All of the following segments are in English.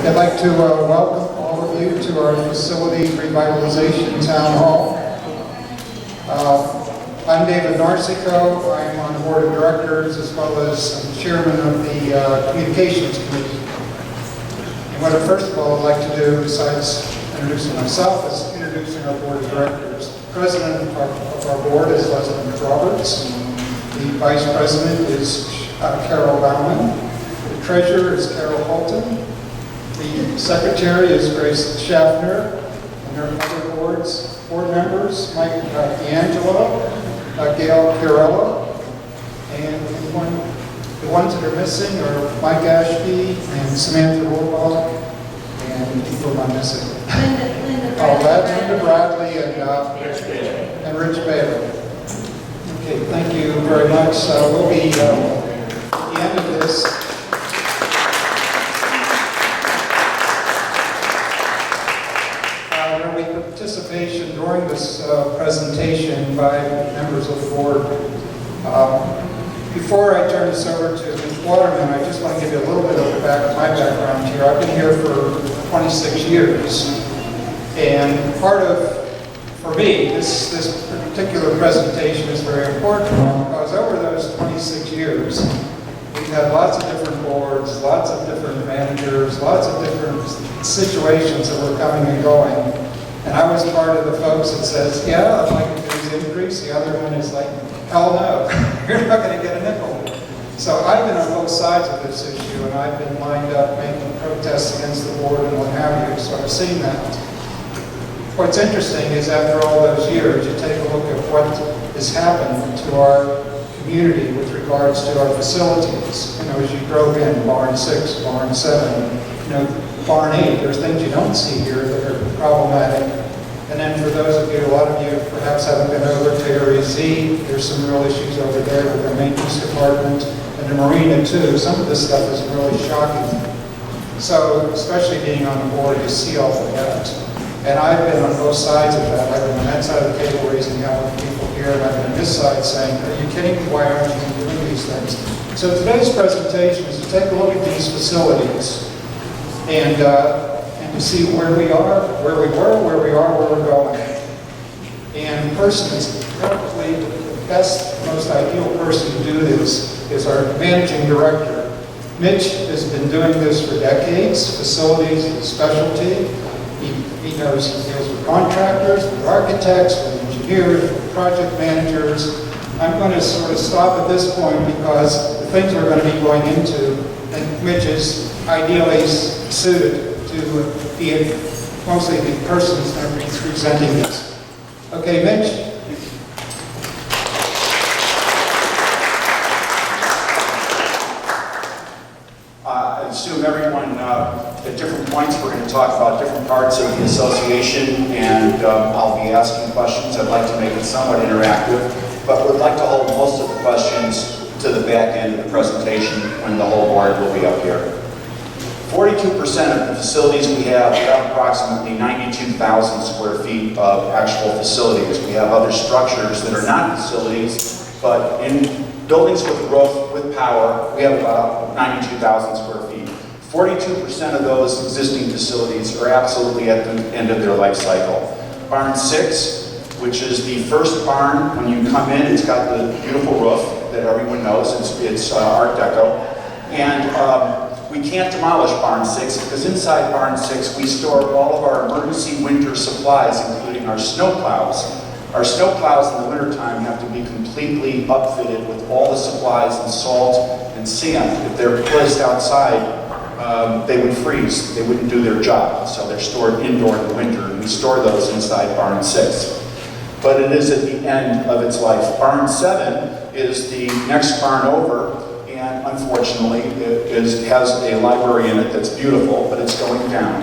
I'd like to welcome all of you to our facility revitalization town hall. I'm David Narcico. I'm on the board of directors as well as chairman of the communications committee. And what first of all I'd like to do, besides introducing myself, is introducing our board of directors. The president of our board is Leslie Roberts. The vice president is Carol Bauman. The treasurer is Carol Holton. The secretary is Grace Schaffner. And our other board members, Mike D'Angelo, Gail Chiarella, and the ones that are missing are Mike Ashby and Samantha Woolbach, and people am I missing? Linda Bradley and Rich Bailey. Okay, thank you very much. We'll be at the end of this. There will be participation during this presentation by members of the board. Before I turn this over to Ms. Waterman, I just want to give you a little bit of my background here. I've been here for 26 years, and for me, this particular presentation is very important because over those 26 years, we've had lots of different boards, lots of different managers, lots of different situations that were coming and going. And I was part of the folks that says, yeah, I'd like to do increase. The other one is like, hell no, you're not going to get a nickel. So I've been on both sides of this issue, and I've been lined up making protests against the board and what have you, so I've seen that. What's interesting is after all those years, you take a look at what has happened to our community with regards to our facilities. You know, as you drove in, barn 6, barn 7, barn 8, there's things you don't see here that are problematic. And then for those of you, a lot of you perhaps haven't been over to Area Z, there's some real issues over there with the maintenance department and the marina too. Some of this stuff is really shocking. So, especially being on the board, you see all of that. And I've been on both sides of that. I've been on that side of the table raising hell with people here, and I've been on this side saying, are you kidding me? Why aren't you doing these things? So today's presentation is to take a look at these facilities and to see where we are, where we were, where we are, where we're going. And the person that's probably the best, most ideal person to do this is our managing director. Mitch has been doing this for decades. Facilities is a specialty. He deals with contractors, with architects, with engineers, with project managers. I'm going to sort of stop at this point because the things we're going to be going into, and Mitch is ideally suited to be mostly the person who's going to be presenting this. Okay, Mitch? I assume everyone at different points we're going to talk about different parts of the association, and I'll be asking questions. I'd like to make it somewhat interactive, but would like to hold most of the questions to the back end of the presentation when the whole board will be up here. 42% of the facilities we have approximately 92,000 square feet of actual facilities. We have other structures that are not facilities, but in buildings with roof, with power, we have about 92,000 square feet. 42% of those existing facilities are absolutely at the end of their life cycle. Barn 6, which is the first barn, when you come in, it's got the beautiful roof that everyone knows. It's Art Deco. And we can't demolish Barn 6 because inside Barn 6 we store all of our emergency winter supplies, including our snow plows. Our snow plows in the wintertime have to be completely upfitted with all the supplies and salt and sand. If they're placed outside, they would freeze. They wouldn't do their job. So they're stored indoor in the winter, and we store those inside Barn 6. But it is at the end of its life. Barn 7 is the next barn over, and unfortunately it has a library in it that's beautiful, but it's going down.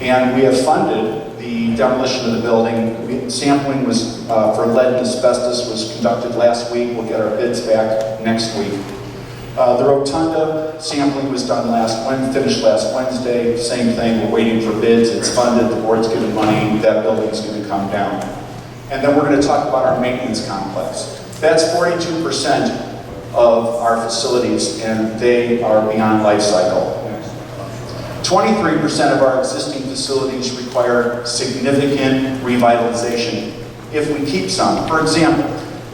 And we have funded the demolition of the building. Sampling was for lead and asbestos was conducted last week. We'll get our bids back next week. The rotunda sampling was done finished last Wednesday. Same thing, we're waiting for bids. It's funded, the board's given money, that building's going to come down. And then we're going to talk about our maintenance complex. That's 42% of our facilities, and they are beyond life cycle. 23% of our existing facilities require significant revitalization if we keep some. For example,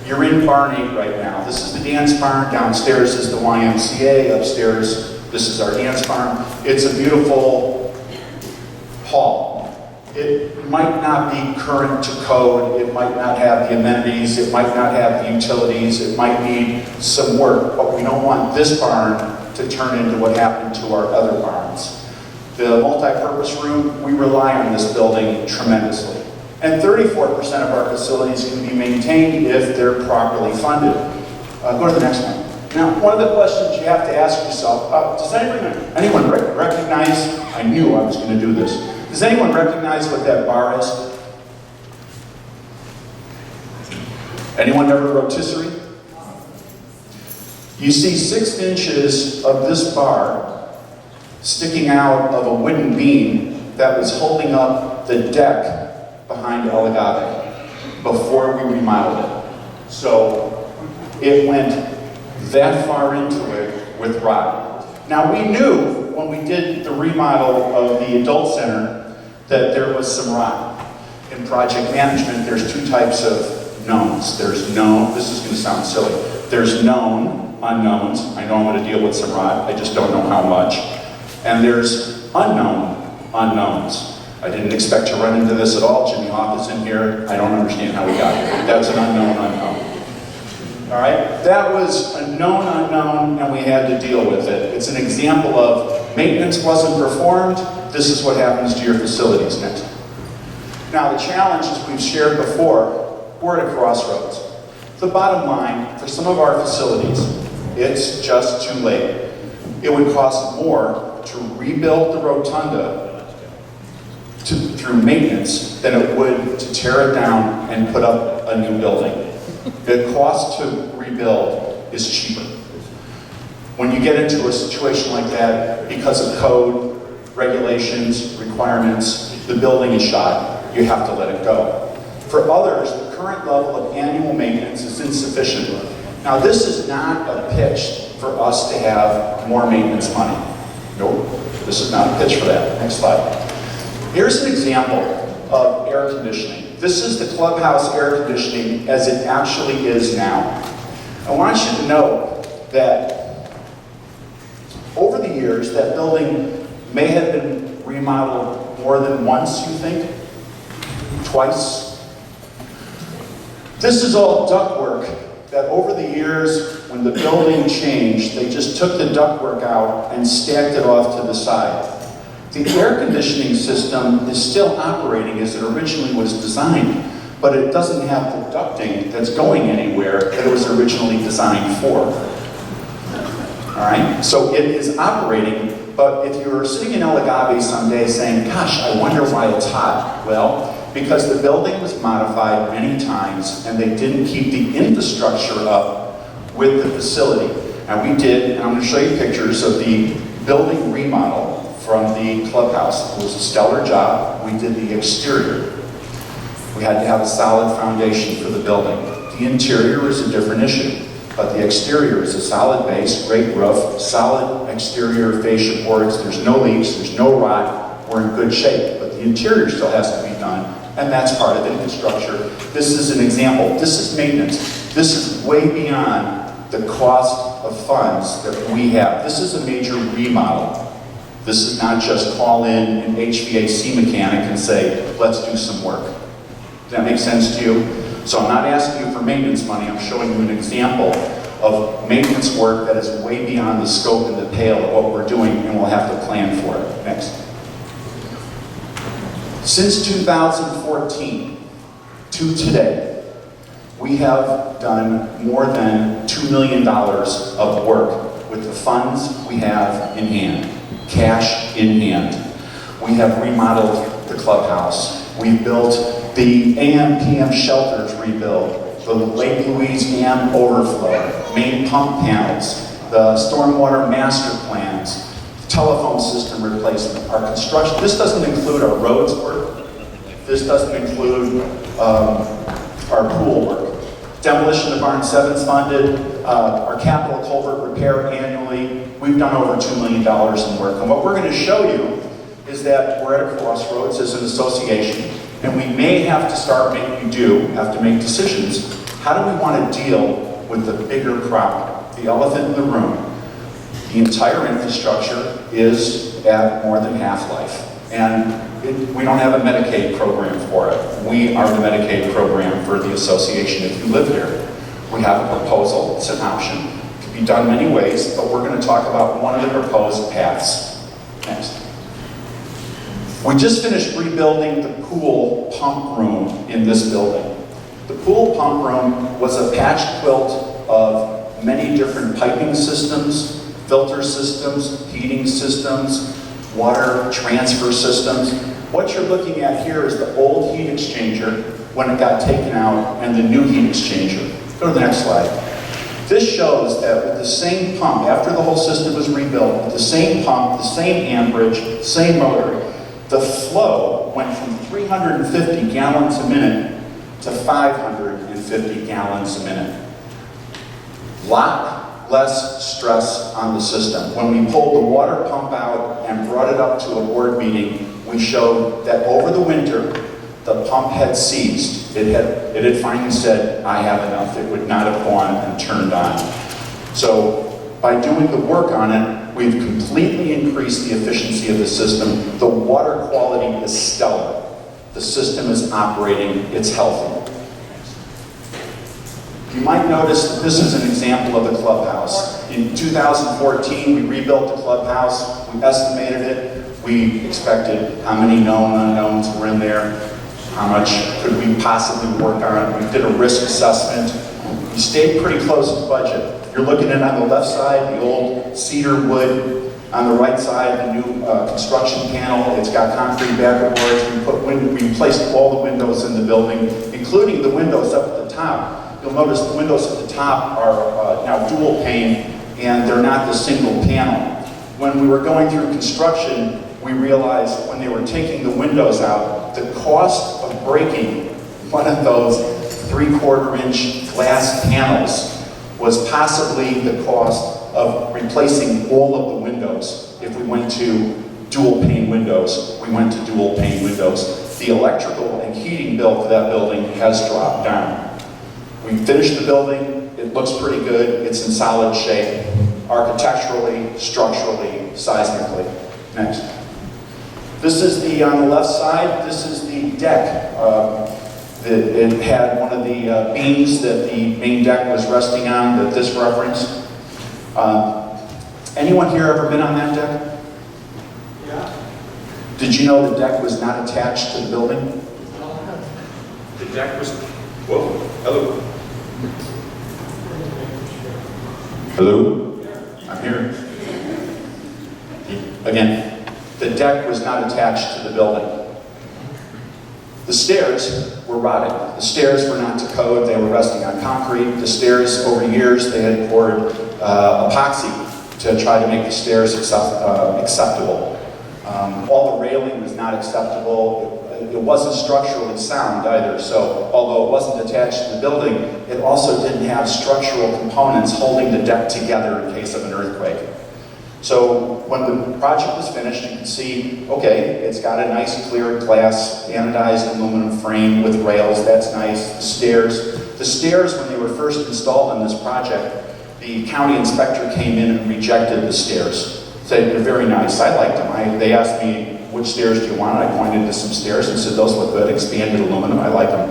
you're in Barn 8 right now. This is the dance barn. Downstairs is the YMCA. Upstairs, this is our dance barn. It's a beautiful hall. It might not be current to code. It might not have the amenities. It might not have the utilities. It might need some work, but we don't want this barn to turn into what happened to our other barns. The multi-purpose room, we rely on this building tremendously. And 34% of our facilities can be maintained if they're properly funded. Go to the next one. Now, one of the questions you have to ask yourself, does anyone recognize, I knew I was going to do this, does anyone recognize what that bar is? Anyone ever rotisserie? You see 6 inches of this bar sticking out of a wooden beam that was holding up the deck behind El Agave before we remodeled it. So it went that far into it with rot. Now we knew when we did the remodel of the adult center that there was some rot. In project management, there's 2 types of knowns. There's known, this is going to sound silly, there's known unknowns. I know I'm going to deal with some rot, I just don't know how much. And there's unknown unknowns. I didn't expect to run into this at all. Jimmy Hoff is in here. I don't understand how we got here. That's an unknown unknown. All right? That was a known unknown, and we had to deal with it. It's an example of maintenance wasn't performed. This is what happens to your facilities next. Now, the challenge, as we've shared before, we're at a crossroads. The bottom line, for some of our facilities, it's just too late. It would cost more to rebuild the rotunda through maintenance than it would to tear it down and put up a new building. The cost to rebuild is cheaper. When you get into a situation like that, because of code, regulations, requirements, the building is shot, you have to let it go. For others, the current level of annual maintenance is insufficient. Now, this is not a pitch for us to have more maintenance money. Nope, this is not a pitch for that. Next slide. Here's an example of air conditioning. This is the clubhouse air conditioning as it actually is now. I want you to know that over the years, that building may have been remodeled more than once, you think? Twice? This is all ductwork that over the years, when the building changed, they just took the ductwork out and stacked it off to the side. The air conditioning system is still operating as it originally was designed, but it doesn't have the ducting that's going anywhere that it was originally designed for. All right? So it is operating, but if you're sitting in El Agave someday saying, gosh, I wonder why it's hot. Well, because the building was modified many times and they didn't keep the infrastructure up with the facility. And we did, and I'm going to show you pictures of the building remodel from the clubhouse. It was a stellar job. We did the exterior. We had to have a solid foundation for the building. The interior is a different issue, but the exterior is a solid base, great roof, solid exterior fascia boards. There's no leaks, there's no rot. We're in good shape, but the interior still has to be done, and that's part of the infrastructure. This is an example. This is maintenance. This is way beyond the cost of funds that we have. This is a major remodel. This is not just call in an HVAC mechanic and say, let's do some work. Does that make sense to you? So I'm not asking you for maintenance money, I'm showing you an example of maintenance work that is way beyond the scope and the pale of what we're doing, and we'll have to plan for it. Next. Since 2014 to today, we have done more than $2 million of work with the funds we have in hand. Cash in hand. We have remodeled the clubhouse. We've built the AM/PM shelters rebuilt, the Lake Louise Dam overflow, main pump panels, the stormwater master plans, telephone system replacement, our construction. This doesn't include our roads work. This doesn't include our pool work. Demolition of Barn 7's funded, our capital culvert repair annually, we've done over $2 million in work. And what we're going to show you is that we're at a crossroads as an association, and we may have to start making, have to make decisions. How do we want to deal with the bigger problem, the elephant in the room? The entire infrastructure is at more than half-life, and we don't have a Medicaid program for it. We are the Medicaid program for the association if you live here. We have a proposal, it's an option. It can be done many ways, but we're going to talk about one of the proposed paths. Next. We just finished rebuilding the pool pump room in this building. The pool pump room was a patch quilt of many different piping systems, filter systems, heating systems, water transfer systems. What you're looking at here is the old heat exchanger when it got taken out and the new heat exchanger. Go to the next slide. This shows that with the same pump, after the whole system was rebuilt, with the same pump, the same amperage, same motor, the flow went from 350 gallons a minute to 550 gallons a minute. Lot less stress on the system. When we pulled the water pump out and brought it up to a board meeting, we showed that over the winter, the pump had ceased. It had finally said, I have enough. It would not have gone and turned on. So by doing the work on it, we've completely increased the efficiency of the system. The water quality is stellar. The system is operating, it's healthy. You might notice that this is an example of the clubhouse. In 2014, we rebuilt the clubhouse. We estimated it. We expected how many known unknowns were in there. How much could we possibly work on? We did a risk assessment. We stayed pretty close to budget. You're looking at on the left side, the old cedar wood. On the right side, the new construction panel. It's got concrete backer boards. We replaced all the windows in the building, including the windows up at the top. You'll notice the windows at the top are now dual pane, and they're not the single panel. When we were going through construction, we realized when they were taking the windows out, the cost of breaking one of those 3/4-inch glass panels was possibly the cost of replacing all of the windows. If we went to dual pane windows, we went to dual pane windows. The electrical and heating bill for that building has dropped down. We finished the building, it looks pretty good, it's in solid shape, architecturally, structurally, seismically. Next. This is on the left side, this is the deck. It had one of the beams that the main deck was resting on that this referenced. Anyone here ever been on that deck? Yeah. Did you know the deck was not attached to the building? The deck was, whoa, hello. Hello? I'm here. Again, the deck was not attached to the building. The stairs were rotted. The stairs were not to code, they were resting on concrete. The stairs, over years, they had poured epoxy to try to make the stairs acceptable. All the railing was not acceptable. It wasn't structurally sound either, so although it wasn't attached to the building, it also didn't have structural components holding the deck together in case of an earthquake. So when the project was finished, you can see, okay, it's got a nice clear glass anodized aluminum frame with rails, that's nice. The stairs, when they were first installed on this project, the county inspector came in and rejected the stairs. Said, they're very nice, I liked them. They asked me, which stairs do you want? I pointed to some stairs and said, those look good, expanded aluminum, I like them.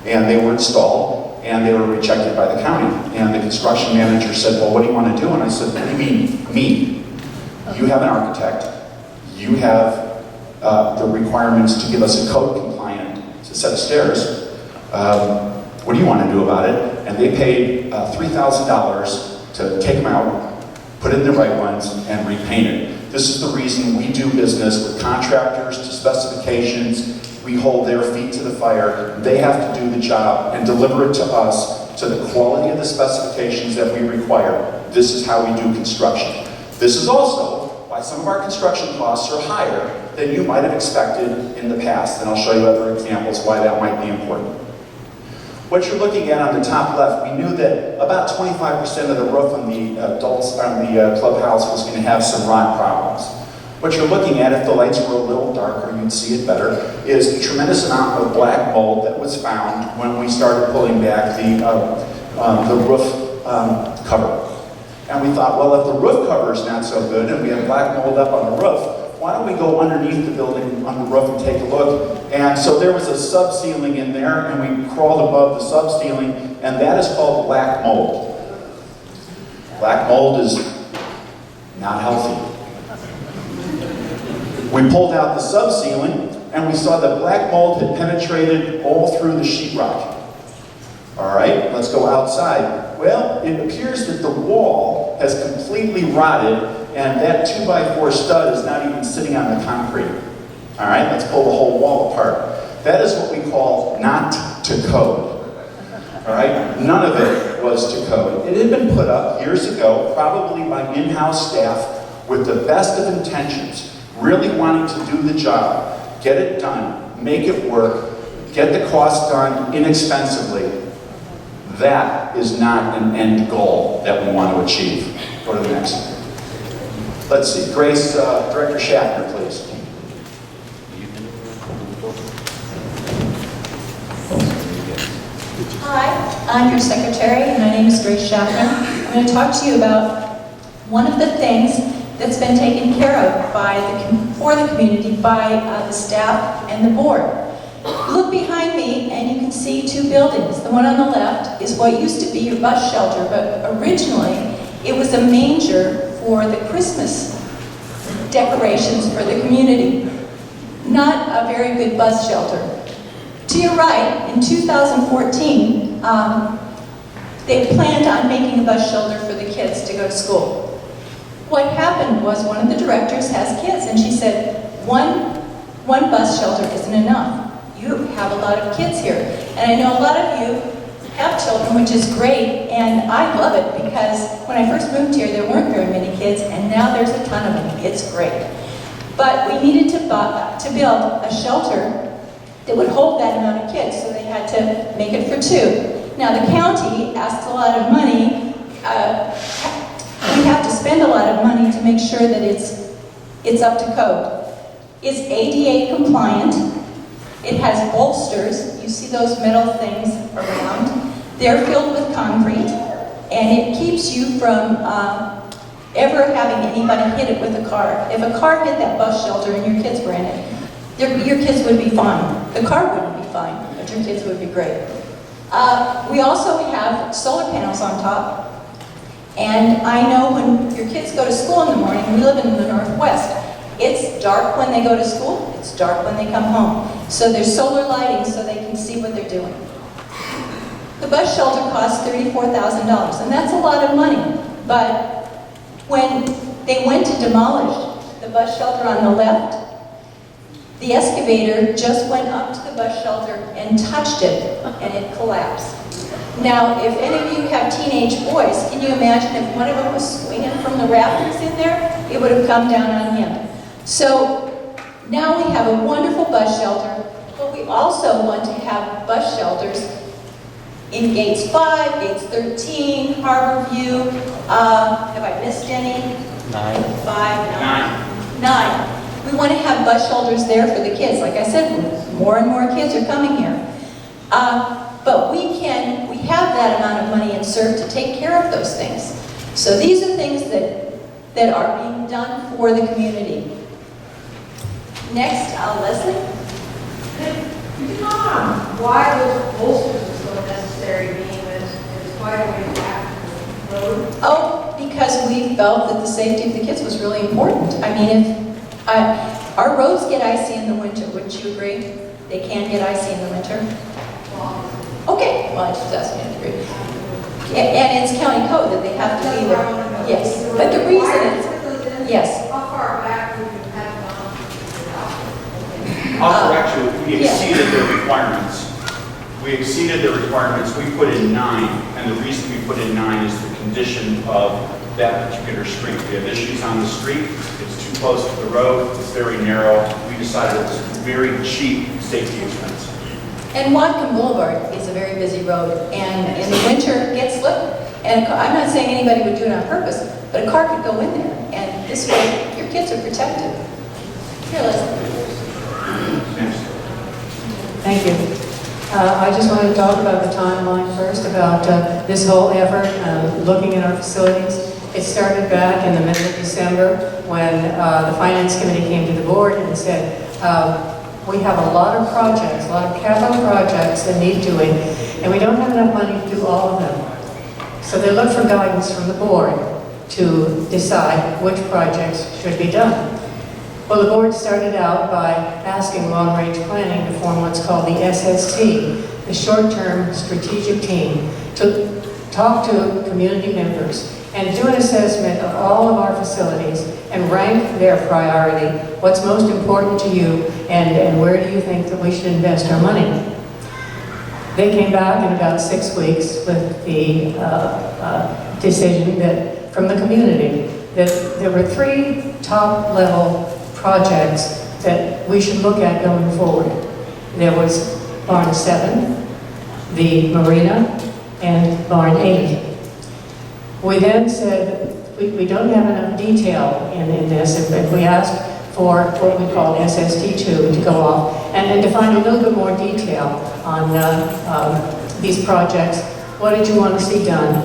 And they were installed, and they were rejected by the county. And the construction manager said, well, what do you want to do? And I said, what do you mean, me? You have an architect, you have the requirements to give us a code compliant set of stairs. What do you want to do about it? And they paid $3,000 to take them out, put in the right ones, and repaint it. This is the reason we do business with contractors to specifications. We hold their feet to the fire. They have to do the job and deliver it to us to the quality of the specifications that we require. This is how we do construction. This is also why some of our construction costs are higher than you might have expected in the past. And I'll show you other examples why that might be important. What you're looking at on the top left, we knew that about 25% of the roof on the clubhouse was going to have some rot problems. What you're looking at, if the lights were a little darker, you'd see it better, is a tremendous amount of black mold that was found when we started pulling back the roof cover. And we thought, well, if the roof cover is not so good and we have black mold up on the roof, why don't we go underneath the building on the roof and take a look? And so there was a sub-ceiling in there, and we crawled above the sub-ceiling, and that is called black mold. Black mold is not healthy. We pulled out the sub-ceiling, and we saw that black mold had penetrated all through the sheetrock. All right, let's go outside. Well, it appears that the wall has completely rotted, and that 2x4 stud is not even sitting on the concrete. All right, let's pull the whole wall apart. That is what we call not to code. All right, none of it was to code. It had been put up years ago, probably by in-house staff with the best of intentions, really wanting to do the job, get it done, make it work, get the cost done inexpensively. That is not an end goal that we want to achieve. Go to the next one. Let's see, Grace, Director Schaffner, please. Hi, I'm your secretary. My name is Grace Schaffner. I'm going to talk to you about one of the things that's been taken care of for the community by the staff and the board. Look behind me and you can see two buildings. The one on the left is what used to be your bus shelter, but originally it was a manger for the Christmas decorations for the community. Not a very good bus shelter. To your right, in 2014, they planned on making a bus shelter for the kids to go to school. What happened was one of the directors has kids, and she said, one bus shelter isn't enough. You have a lot of kids here. And I know a lot of you have children, which is great, and I love it because when I first moved here, there weren't very many kids, and now there's a ton of them. It's great. But we needed to build a shelter that would hold that amount of kids, so they had to make it for two. Now the county asks a lot of money. We have to spend a lot of money to make sure that it's up to code. It's ADA compliant. It has bolsters. You see those metal things around. They're filled with concrete, and it keeps you from ever having anybody hit it with a car. If a car hit that bus shelter and your kids were in it, your kids would be fine. The car wouldn't be fine, but your kids would be great. We also have solar panels on top. And I know when your kids go to school in the morning, we live in the Northwest, it's dark when they go to school, it's dark when they come home. So there's solar lighting so they can see what they're doing. The bus shelter costs $34,000, and that's a lot of money. But when they went to demolish the bus shelter on the left, the excavator just went up to the bus shelter and touched it, and it collapsed. Now, if any of you have teenage boys, can you imagine if one of them was swinging from the rafters in there? It would have come down on him. So now we have a wonderful bus shelter, but we also want to have bus shelters in Gates 5, Gates 13, Harbor View. Have I missed any? 9. 5, 9. We want to have bus shelters there for the kids. Like I said, more and more kids are coming here. But we have that amount of money in SERV to take care of those things. So these are things that are being done for the community. Next, Leslie. Why those bolsters are so necessary, being that it's quite a way back from the road? Oh, because we felt that the safety of the kids was really important. I mean, if our roads get icy in the winter, wouldn't you agree? They can get icy in the winter. Okay, well, it just doesn't agree. And it's county code that they have to be there. Yes, but the reason is, yes. How far back would you have gone? I'll correct you, we exceeded their requirements. We exceeded their requirements, we put in 9, and the reason we put in 9 is the condition of that particular street. We have issues on the street, it's too close to the road, it's very narrow. We decided it was a very cheap safety expense. And Watcom Boulevard is a very busy road, and in the winter, it gets slippery. And I'm not saying anybody would do it on purpose, but a car could go in there, and this way, your kids are protected. Here, Leslie. Thank you. I just want to talk about the timeline first, about this whole effort, looking at our facilities. It started back in the middle of December when the Finance Committee came to the board and said, we have a lot of projects, a lot of capital projects that need doing, and we don't have enough money to do all of them. So they looked for guidance from the board to decide which projects should be done. Well, the board started out by asking long-range planning to form what's called the SST, the short-term strategic team, to talk to community members and do an assessment of all of our facilities and rank their priority, what's most important to you, and where do you think that we should invest our money. They came back in about 6 weeks with the decision that, from the community, that there were 3 top-level projects that we should look at going forward. There was Barn 7, the Marina, and Barn 8. We then said, we don't have enough detail in this, and we asked for what we call SST2 to go off and to find a little bit more detail on these projects. What did you want to see done?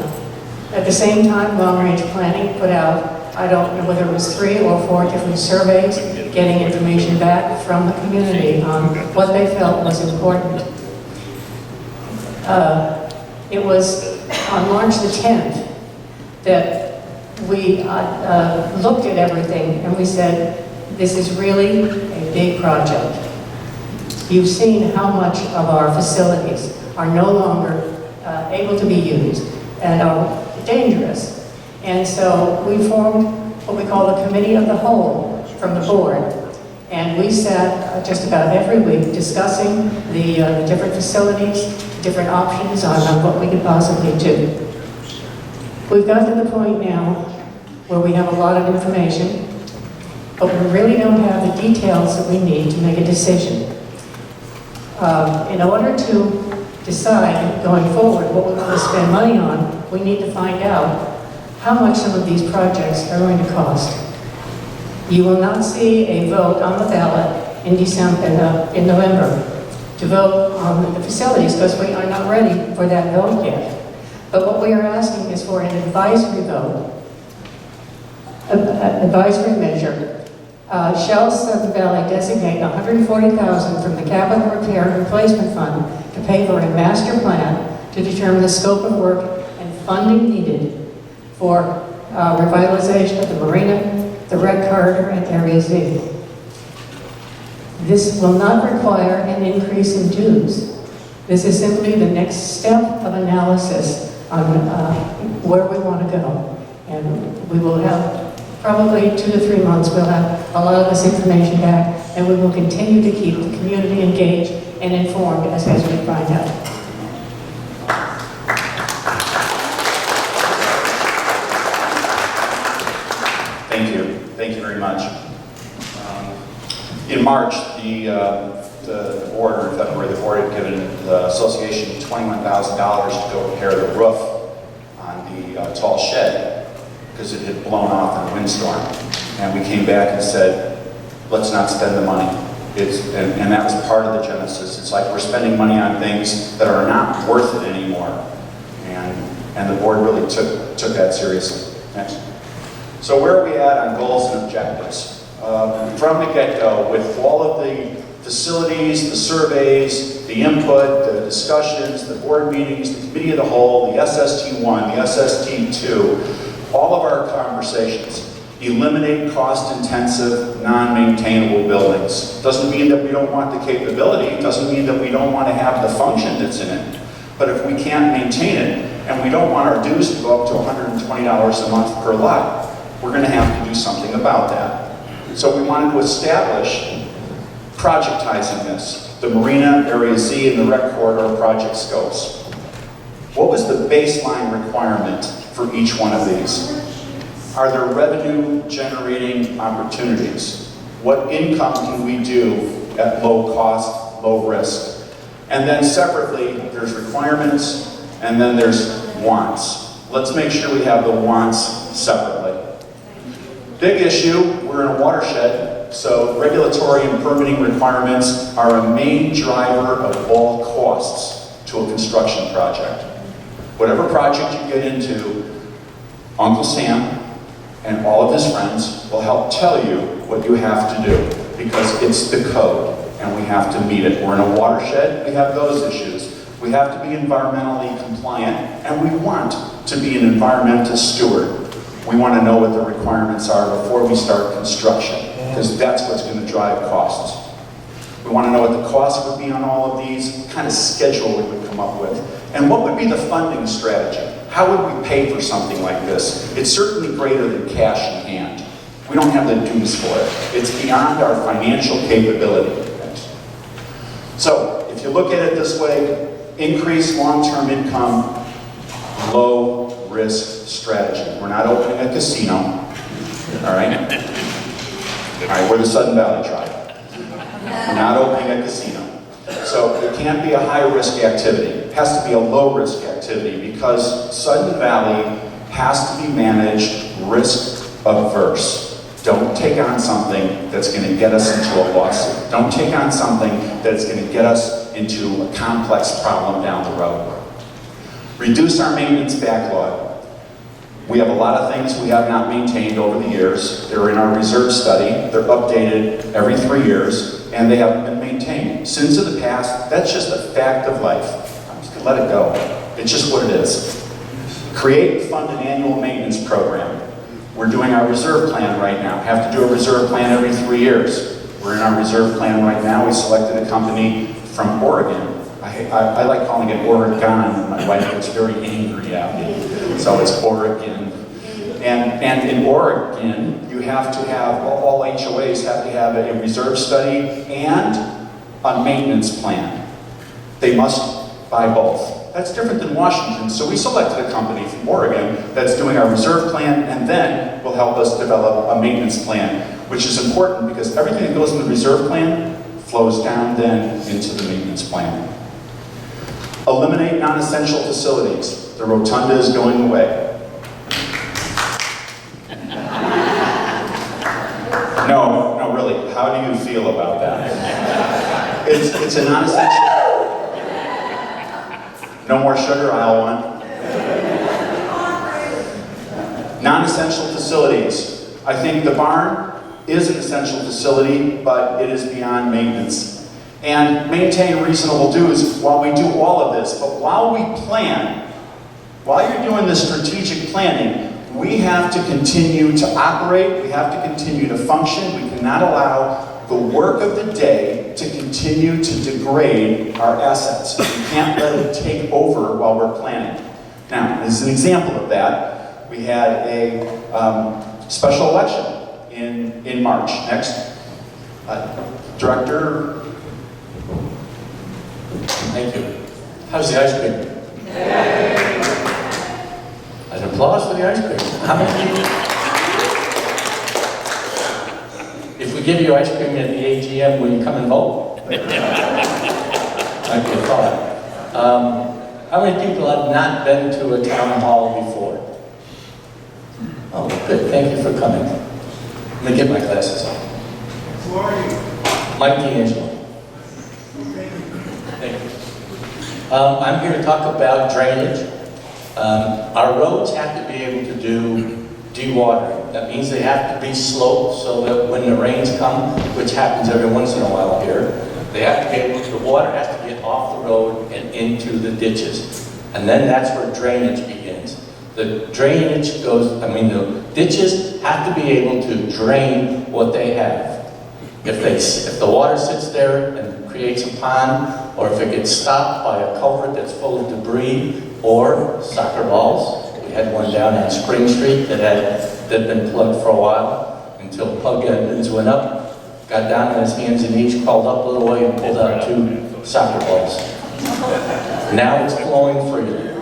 At the same time, long-range planning put out, I don't know whether it was 3 or 4 different surveys, getting information back from the community on what they felt was important. It was on March the 10th that we looked at everything and we said, this is really a big project. You've seen how much of our facilities are no longer able to be used and are dangerous. And so we formed what we call the Committee of the Whole from the board. And we sat just about every week discussing the different facilities, different options on what we could possibly do. We've got to the point now where we have a lot of information, but we really don't have the details that we need to make a decision. In order to decide going forward what we want to spend money on, we need to find out how much some of these projects are going to cost. You will not see a vote on the ballot in in November to vote on the facilities because we are not ready for that vote yet. But what we are asking is for an advisory vote, an advisory measure. Shall Southern Valley designate $140,000 from the Capital Repair and Replacement Fund to pay for a master plan to determine the scope of work and funding needed for revitalization of the marina, the rec corridor, and Area Z. This will not require an increase in dues. This is simply the next step of analysis on where we want to go. And we will have probably 2 to 3 months, we'll have a lot of this information back, and we will continue to keep the community engaged and informed as we find out. Thank you. Thank you very much. In March, the board, or in February, the board had given the association $21,000 to go repair the roof on the tall shed because it had blown off in a windstorm. And we came back and said, let's not spend the money. And that was part of the genesis. It's like we're spending money on things that are not worth it anymore. And the board really took that seriously. Next. So where are we at on goals and objectives? From the get-go, with all of the facilities, the surveys, the input, the discussions, the board meetings, the committee of the whole, the SST1, the SST2, all of our conversations, eliminate cost-intensive, non-maintainable buildings. Doesn't mean that we don't want the capability, doesn't mean that we don't want to have the function that's in it. But if we can't maintain it, and we don't want our dues to go up to $120 a month per lot, we're going to have to do something about that. So we wanted to establish projectizing this, the Marina, Area Z, and the Rec Corridor project scopes. What was the baseline requirement for each one of these? Are there revenue-generating opportunities? What income can we do at low cost, low risk? And then separately, there's requirements, and then there's wants. Let's make sure we have the wants separately. Big issue, we're in a watershed, so regulatory and permitting requirements are a main driver of all costs to a construction project. Whatever project you get into, Uncle Sam and all of his friends will help tell you what you have to do, because it's the code, and we have to meet it. We're in a watershed, we have those issues. We have to be environmentally compliant, and we want to be an environmental steward. We want to know what the requirements are before we start construction, because that's what's going to drive costs. We want to know what the cost would be on all of these, what kind of schedule we would come up with, and what would be the funding strategy. How would we pay for something like this? It's certainly greater than cash in hand. We don't have the dues for it. It's beyond our financial capability. So, if you look at it this way, increase long-term income, low-risk strategy. We're not opening a casino, all right? All right, we're the Sudden Valley Tribe. We're not opening a casino. So it can't be a high-risk activity. It has to be a low-risk activity, because Sudden Valley has to be managed risk-averse. Don't take on something that's going to get us into a lawsuit. Don't take on something that's going to get us into a complex problem down the road. Reduce our maintenance backlog. We have a lot of things we have not maintained over the years. They're in our reserve study. They're updated every 3 years, and they haven't been maintained. Sins of the past, that's just a fact of life. I'm just going to let it go. It's just what it is. Create and fund an annual maintenance program. We're doing our reserve plan right now. Have to do a reserve plan every 3 years. We're in our reserve plan right now. We selected a company from Oregon. I like calling it Oregon. My wife gets very angry at me. So it's Oregon. And in Oregon, you have to have, all HOAs have to have a reserve study and a maintenance plan. They must buy both. That's different than Washington. So we selected a company from Oregon that's doing our reserve plan, and then will help us develop a maintenance plan, which is important because everything that goes in the reserve plan flows down then into the maintenance plan. Eliminate non-essential facilities. The rotunda is going away. No, really, how do you feel about that? It's a non-essential. No more sugar, aisle one. Non-essential facilities. I think the barn is an essential facility, but it is beyond maintenance. And maintain reasonable dues while we do all of this. But while we plan, while you're doing the strategic planning, we have to continue to operate, we have to continue to function. We cannot allow the work of the day to continue to degrade our assets. We can't let it take over while we're planning. Now, as an example of that, we had a special election in March. Next. Director. Thank you. How's the ice cream? An applause for the ice cream. How many people? If we give you ice cream at the AGM, will you come and vote? Might be a thought. How many people have not been to a town hall before? Oh, good. Thank you for coming. Let me get my glasses on. Who are you? Mike D'Angelo. Thank you. I'm here to talk about drainage. Our roads have to be able to do dewatering. That means they have to be sloped so that when the rains come, which happens every once in a while here, they have to be able to, the water has to get off the road and into the ditches. And then that's where drainage begins. The drainage goes, the ditches have to be able to drain what they have. If the water sits there and creates a pond, or if it gets stopped by a culvert that's full of debris, or soccer balls. We had one down on Spring Street that had been plugged for a while until plug ends went up, got down on his hands and knees, crawled up a little way and pulled out 2 soccer balls. Now it's flowing freely.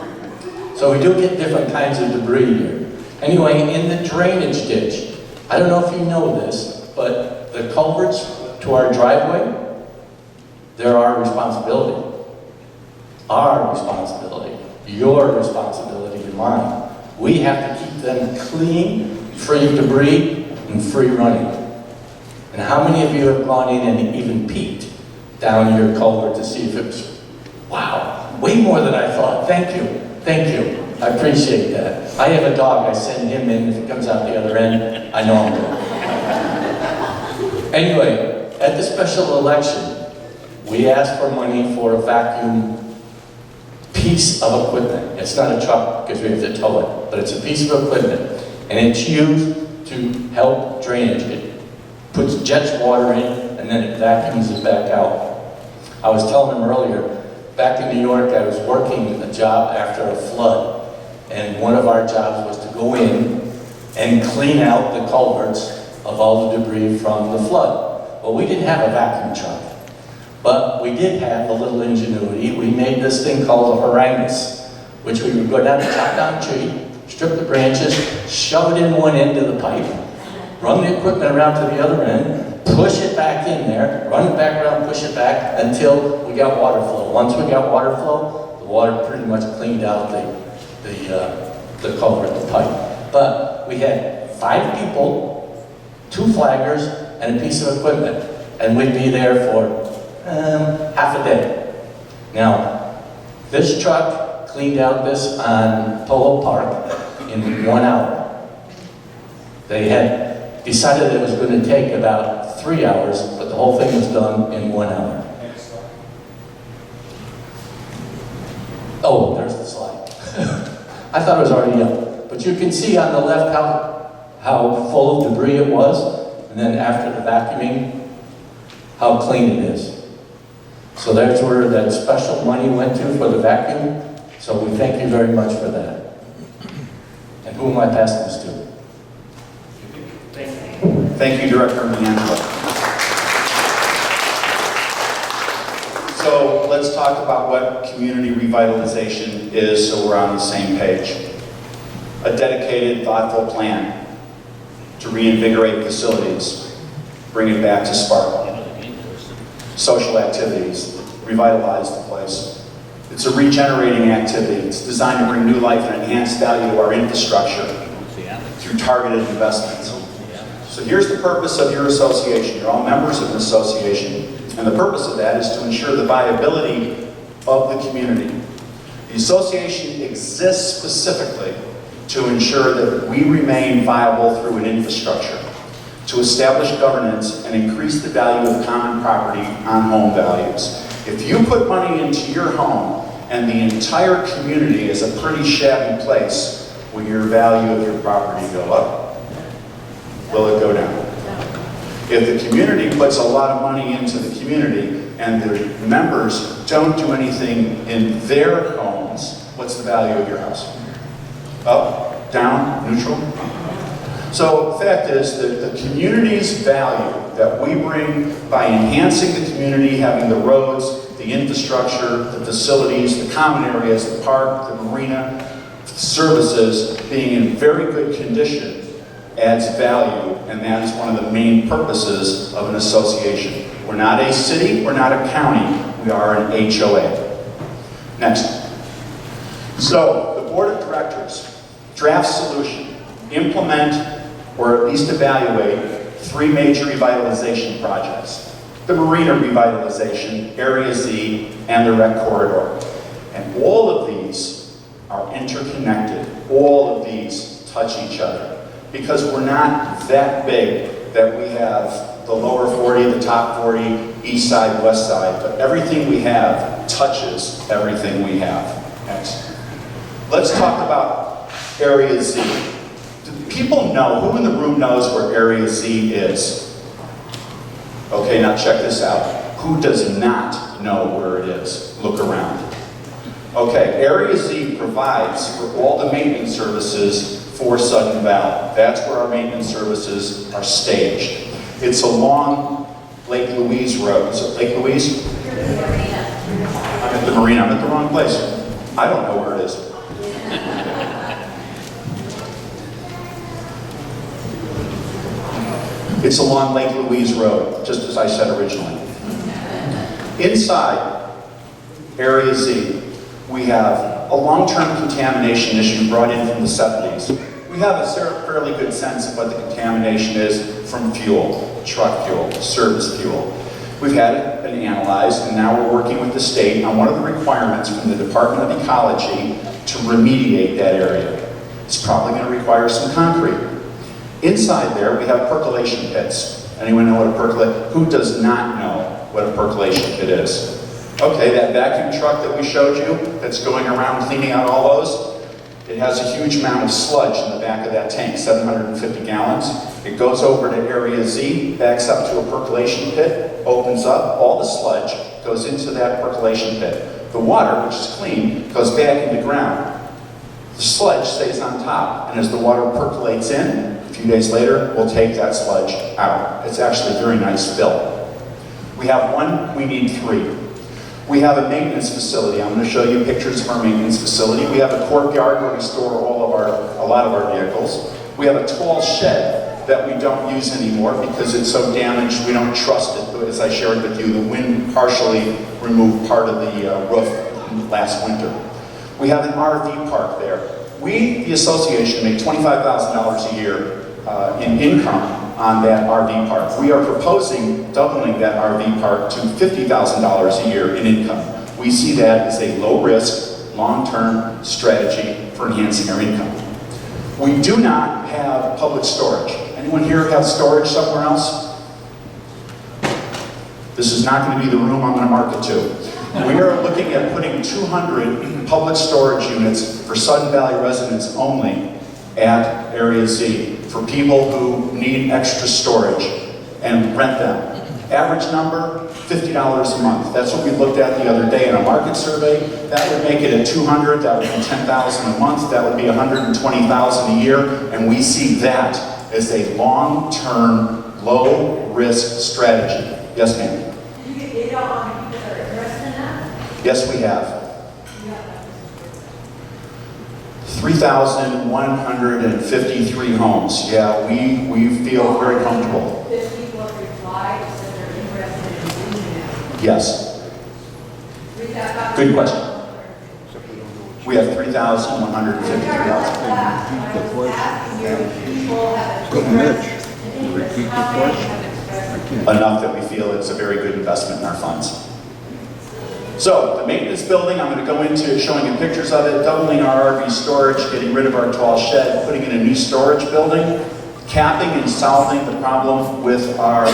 So we do get different kinds of debris here. Anyway, in the drainage ditch, I don't know if you know this, but the culverts to our driveway, they're our responsibility. our responsibility, your responsibility and mine. We have to keep them clean, free of debris, and free running. And how many of you have gone in and even peeked down your culvert to see if it was, wow, way more than I thought. Thank you, thank you. I appreciate that. I have a dog, I send him in, if he comes out the other end, I know I'm good. Anyway, at the special election, we asked for money for a vacuum piece of equipment. It's not a truck because we have to tow it, but it's a piece of equipment. And it's used to help drainage. It puts jets water in and then it vacuums it back out. I was telling him earlier, back in New York, I was working a job after a flood. And one of our jobs was to go in and clean out the culverts of all the debris from the flood. Well, we didn't have a vacuum truck. But we did have a little ingenuity. We made this thing called a harangus, which we would go down and chop down a tree, strip the branches, shove it in one end of the pipe, run the equipment around to the other end, push it back in there, run it back around, push it back until we got water flow. Once we got water flow, the water pretty much cleaned out the culvert, the pipe. But we had 5 people, 2 flaggers, and a piece of equipment, and we'd be there for half a day. Now, this truck cleaned out this on Polo Park in 1 hour. They had decided it was going to take about 3 hours, but the whole thing was done in 1 hour. Oh, there's the slide. I thought it was already up. But you can see on the left how full of debris it was, and then after the vacuuming, how clean it is. So that's where that special money went to for the vacuum. So we thank you very much for that. And who am I passing this to? Thank you, Director Leandro. So let's talk about what community revitalization is so we're on the same page. A dedicated, thoughtful plan to reinvigorate facilities, bring it back to spark. Social activities, revitalize the place. It's a regenerating activity. It's designed to bring new life and enhance value to our infrastructure through targeted investments. So here's the purpose of your association. You're all members of an association, and the purpose of that is to ensure the viability of the community. The association exists specifically to ensure that we remain viable through an infrastructure, to establish governance and increase the value of common property on home values. If you put money into your home and the entire community is a pretty shabby place, will your value of your property go up? Will it go down? If the community puts a lot of money into the community and the members don't do anything in their homes, what's the value of your house? Up? Down? Neutral? So the fact is that the community's value that we bring by enhancing the community, having the roads, the infrastructure, the facilities, the common areas, the park, the marina, services being in very good condition adds value, and that is one of the main purposes of an association. We're not a city, we're not a county, we are an HOA. Next. So, the Board of Directors, draft solution, implement or at least evaluate 3 major revitalization projects. The marina revitalization, Area Z, and the rec corridor. And all of these are interconnected. All of these touch each other. Because we're not that big that we have the lower 40, the top 40, east side, west side, but everything we have touches everything we have. Next. Let's talk about Area Z. Do people know, who in the room knows where Area Z is? Okay, now check this out. Who does not know where it is? Look around. Okay, Area Z provides for all the maintenance services for Sudden Valley. That's where our maintenance services are staged. It's along Lake Louise Road. Is it Lake Louise? I'm at the marina. I'm at the wrong place. I don't know where it is. It's along Lake Louise Road, just as I said originally. Inside Area Z, We have a long-term contamination issue brought in from the 70s. We have a fairly good sense of what the contamination is from fuel, truck fuel, service fuel. We've had it been analyzed, and now we're working with the state on one of the requirements from the Department of Ecology to remediate that area. It's probably going to require some concrete. Inside there, we have percolation pits. Anyone know what a percolation? Who does not know what a percolation pit is? Okay, that vacuum truck that we showed you that's going around cleaning out all those, it has a huge amount of sludge in the back of that tank, 750 gallons. It goes over to area Z, backs up to a percolation pit, opens up, all the sludge goes into that percolation pit. The water, which is clean, goes back into ground. The sludge stays on top, and as the water percolates in, a few days later, we'll take that sludge out. It's actually a very nice fill. We have one, we need three. We have a maintenance facility. I'm going to show you pictures of our maintenance facility. We have a courtyard where we store a lot of our vehicles. We have a tall shed that we don't use anymore because it's so damaged, we don't trust it. As I shared with you, the wind partially removed part of the roof last winter. We have an RV park there. We, the association, make $25,000 a year in income on that RV park. We are proposing doubling that RV park to $50,000 a year in income. We see that as a low-risk, long-term strategy for enhancing our income. We do not have public storage. Anyone here have storage somewhere else? This is not going to be the room I'm going to market to. We are looking at putting 200 public storage units for Sudden Valley residents only at Area Z for people who need extra storage and rent them. Average number, $50 a month. That's what we looked at the other day in a market survey. That would make it at 200, that would be $10,000 a month, that would be $120,000 a year, and we see that as a long-term, low-risk strategy. Yes, ma'am? Did you get data on people that are interested in that? Yes, we have. 3,153 homes. Yeah, we feel very comfortable. 50 people have replied, said they're interested in using it. Yes. Good question. We have 3,153 houses. I was asking you if people have expressed an interest, how many have expressed? Enough that we feel it's a very good investment in our funds. So, the maintenance building, I'm going to go into showing you pictures of it, doubling our RV storage, getting rid of our tall shed, putting in a new storage building, capping and solving the problem with our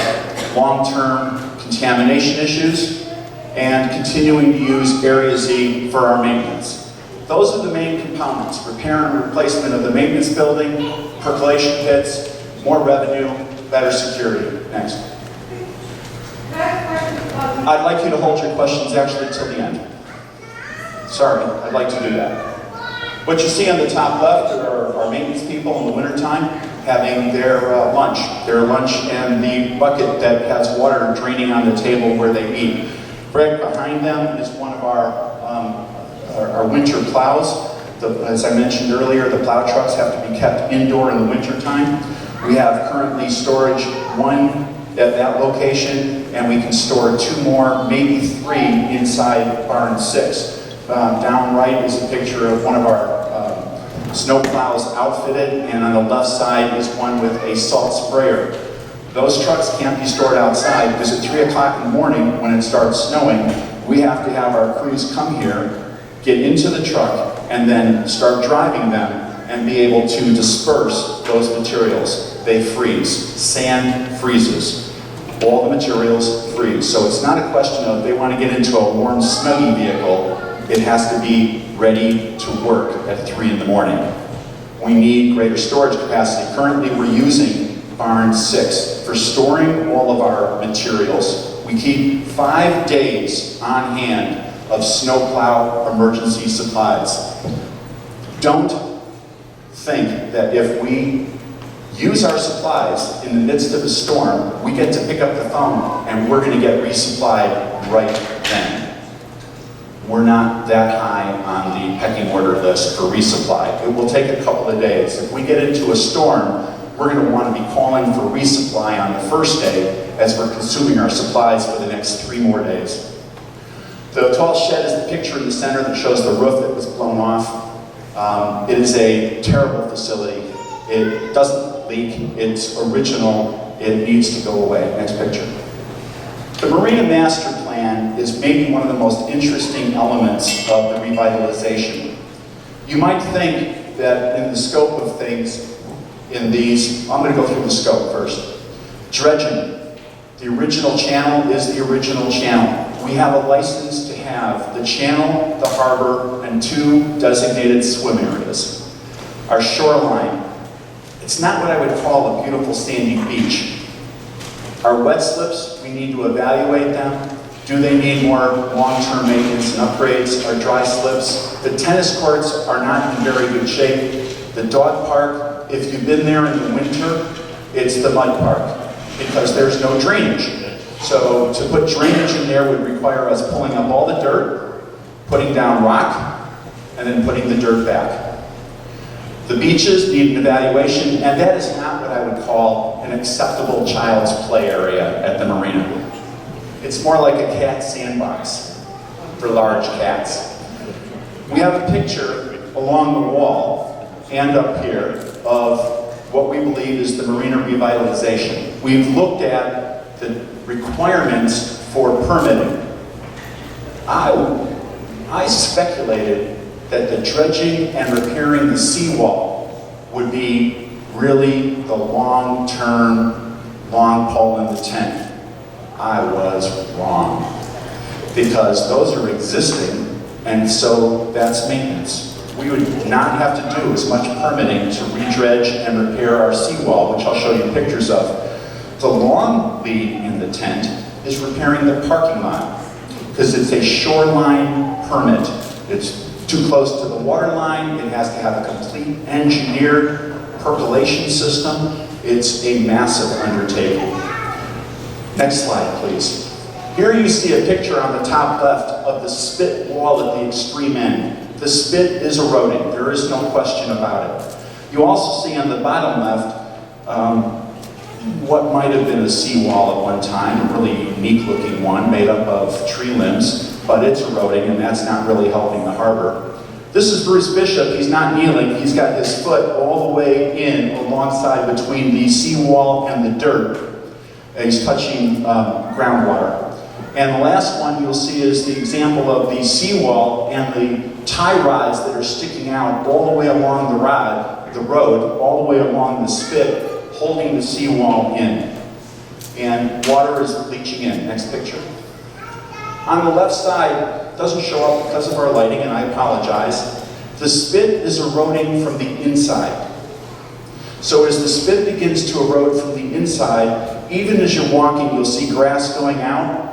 long-term contamination issues, and continuing to use Area Z for our maintenance. Those are the main components: repair and replacement of the maintenance building, percolation pits, more revenue, better security. Next. I'd like you to hold your questions actually until the end. Sorry, I'd like to do that. What you see on the top left are our maintenance people in the wintertime having their lunch and the bucket that has water draining on the table where they eat. Right behind them is one of our winter plows. As I mentioned earlier, the plow trucks have to be kept indoor in the wintertime. We have currently storage one at that location, and we can store 2 more, maybe 3 inside barn 6. Down right is a picture of one of our snow plows outfitted, and on the left side is one with a salt sprayer. Those trucks can't be stored outside because at 3 o'clock in the morning when it starts snowing, we have to have our crews come here, get into the truck, and then start driving them and be able to disperse those materials. They freeze. Sand freezes. All the materials freeze. So it's not a question of they want to get into a warm, snuggy vehicle. It has to be ready to work at 3 in the morning. We need greater storage capacity. Currently, we're using barn 6 for storing all of our materials. We keep 5 days on hand of snowplow emergency supplies. Don't think that if we use our supplies in the midst of a storm, we get to pick up the phone and we're going to get resupplied right then. We're not that high on the pecking order list for resupply. It will take a couple of days. If we get into a storm, we're going to want to be calling for resupply on the first day as we're consuming our supplies for the next 3 more days. The tall shed is the picture in the center that shows the roof that was blown off. It is a terrible facility. It doesn't leak, it's original, it needs to go away. Next picture. The Marina Master Plan is maybe one of the most interesting elements of the revitalization. You might think that in the scope of things in these, I'm going to go through the scope first. Dredging. The original channel is the original channel. We have a license to have the channel, the harbor, and 2 designated swim areas. Our shoreline. It's not what I would call a beautiful sandy beach. Our wet slips, we need to evaluate them. Do they need more long-term maintenance and upgrades? Our dry slips. The tennis courts are not in very good shape. The dog park, if you've been there in the winter, it's the mud park because there's no drainage. So to put drainage in there would require us pulling up all the dirt, putting down rock, and then putting the dirt back. The beaches need an evaluation, and that is not what I would call an acceptable child's play area at the marina. It's more like a cat sandbox for large cats. We have a picture along the wall and up here of what we believe is the marina revitalization. We've looked at the requirements for permitting. I speculated that the dredging and repairing the seawall would be really the long-term, long pole in the tent. I was wrong, because those are existing, and so that's maintenance. We would not have to do as much permitting to re-dredge and repair our seawall, which I'll show you pictures of. The long lead in the tent is repairing the parking lot, because it's a shoreline permit. It's too close to the water line, it has to have a complete engineered percolation system. It's a massive undertaking. Next slide, please. Here you see a picture on the top left of the spit wall at the extreme end. The spit is eroding, there is no question about it. You also see on the bottom left what might have been a seawall at one time, a really unique looking one made up of tree limbs, but it's eroding and that's not really helping the harbor. This is Bruce Bishop, he's not kneeling, he's got his foot all the way in alongside between the seawall and the dirt. He's touching groundwater. And the last one you'll see is the example of the seawall and the tie rods that are sticking out all the way along the road, all the way along the spit, holding the seawall in. And water is leaching in. Next picture. On the left side, doesn't show up because of our lighting, and I apologize. The spit is eroding from the inside. So as the spit begins to erode from the inside, even as you're walking, you'll see grass going out.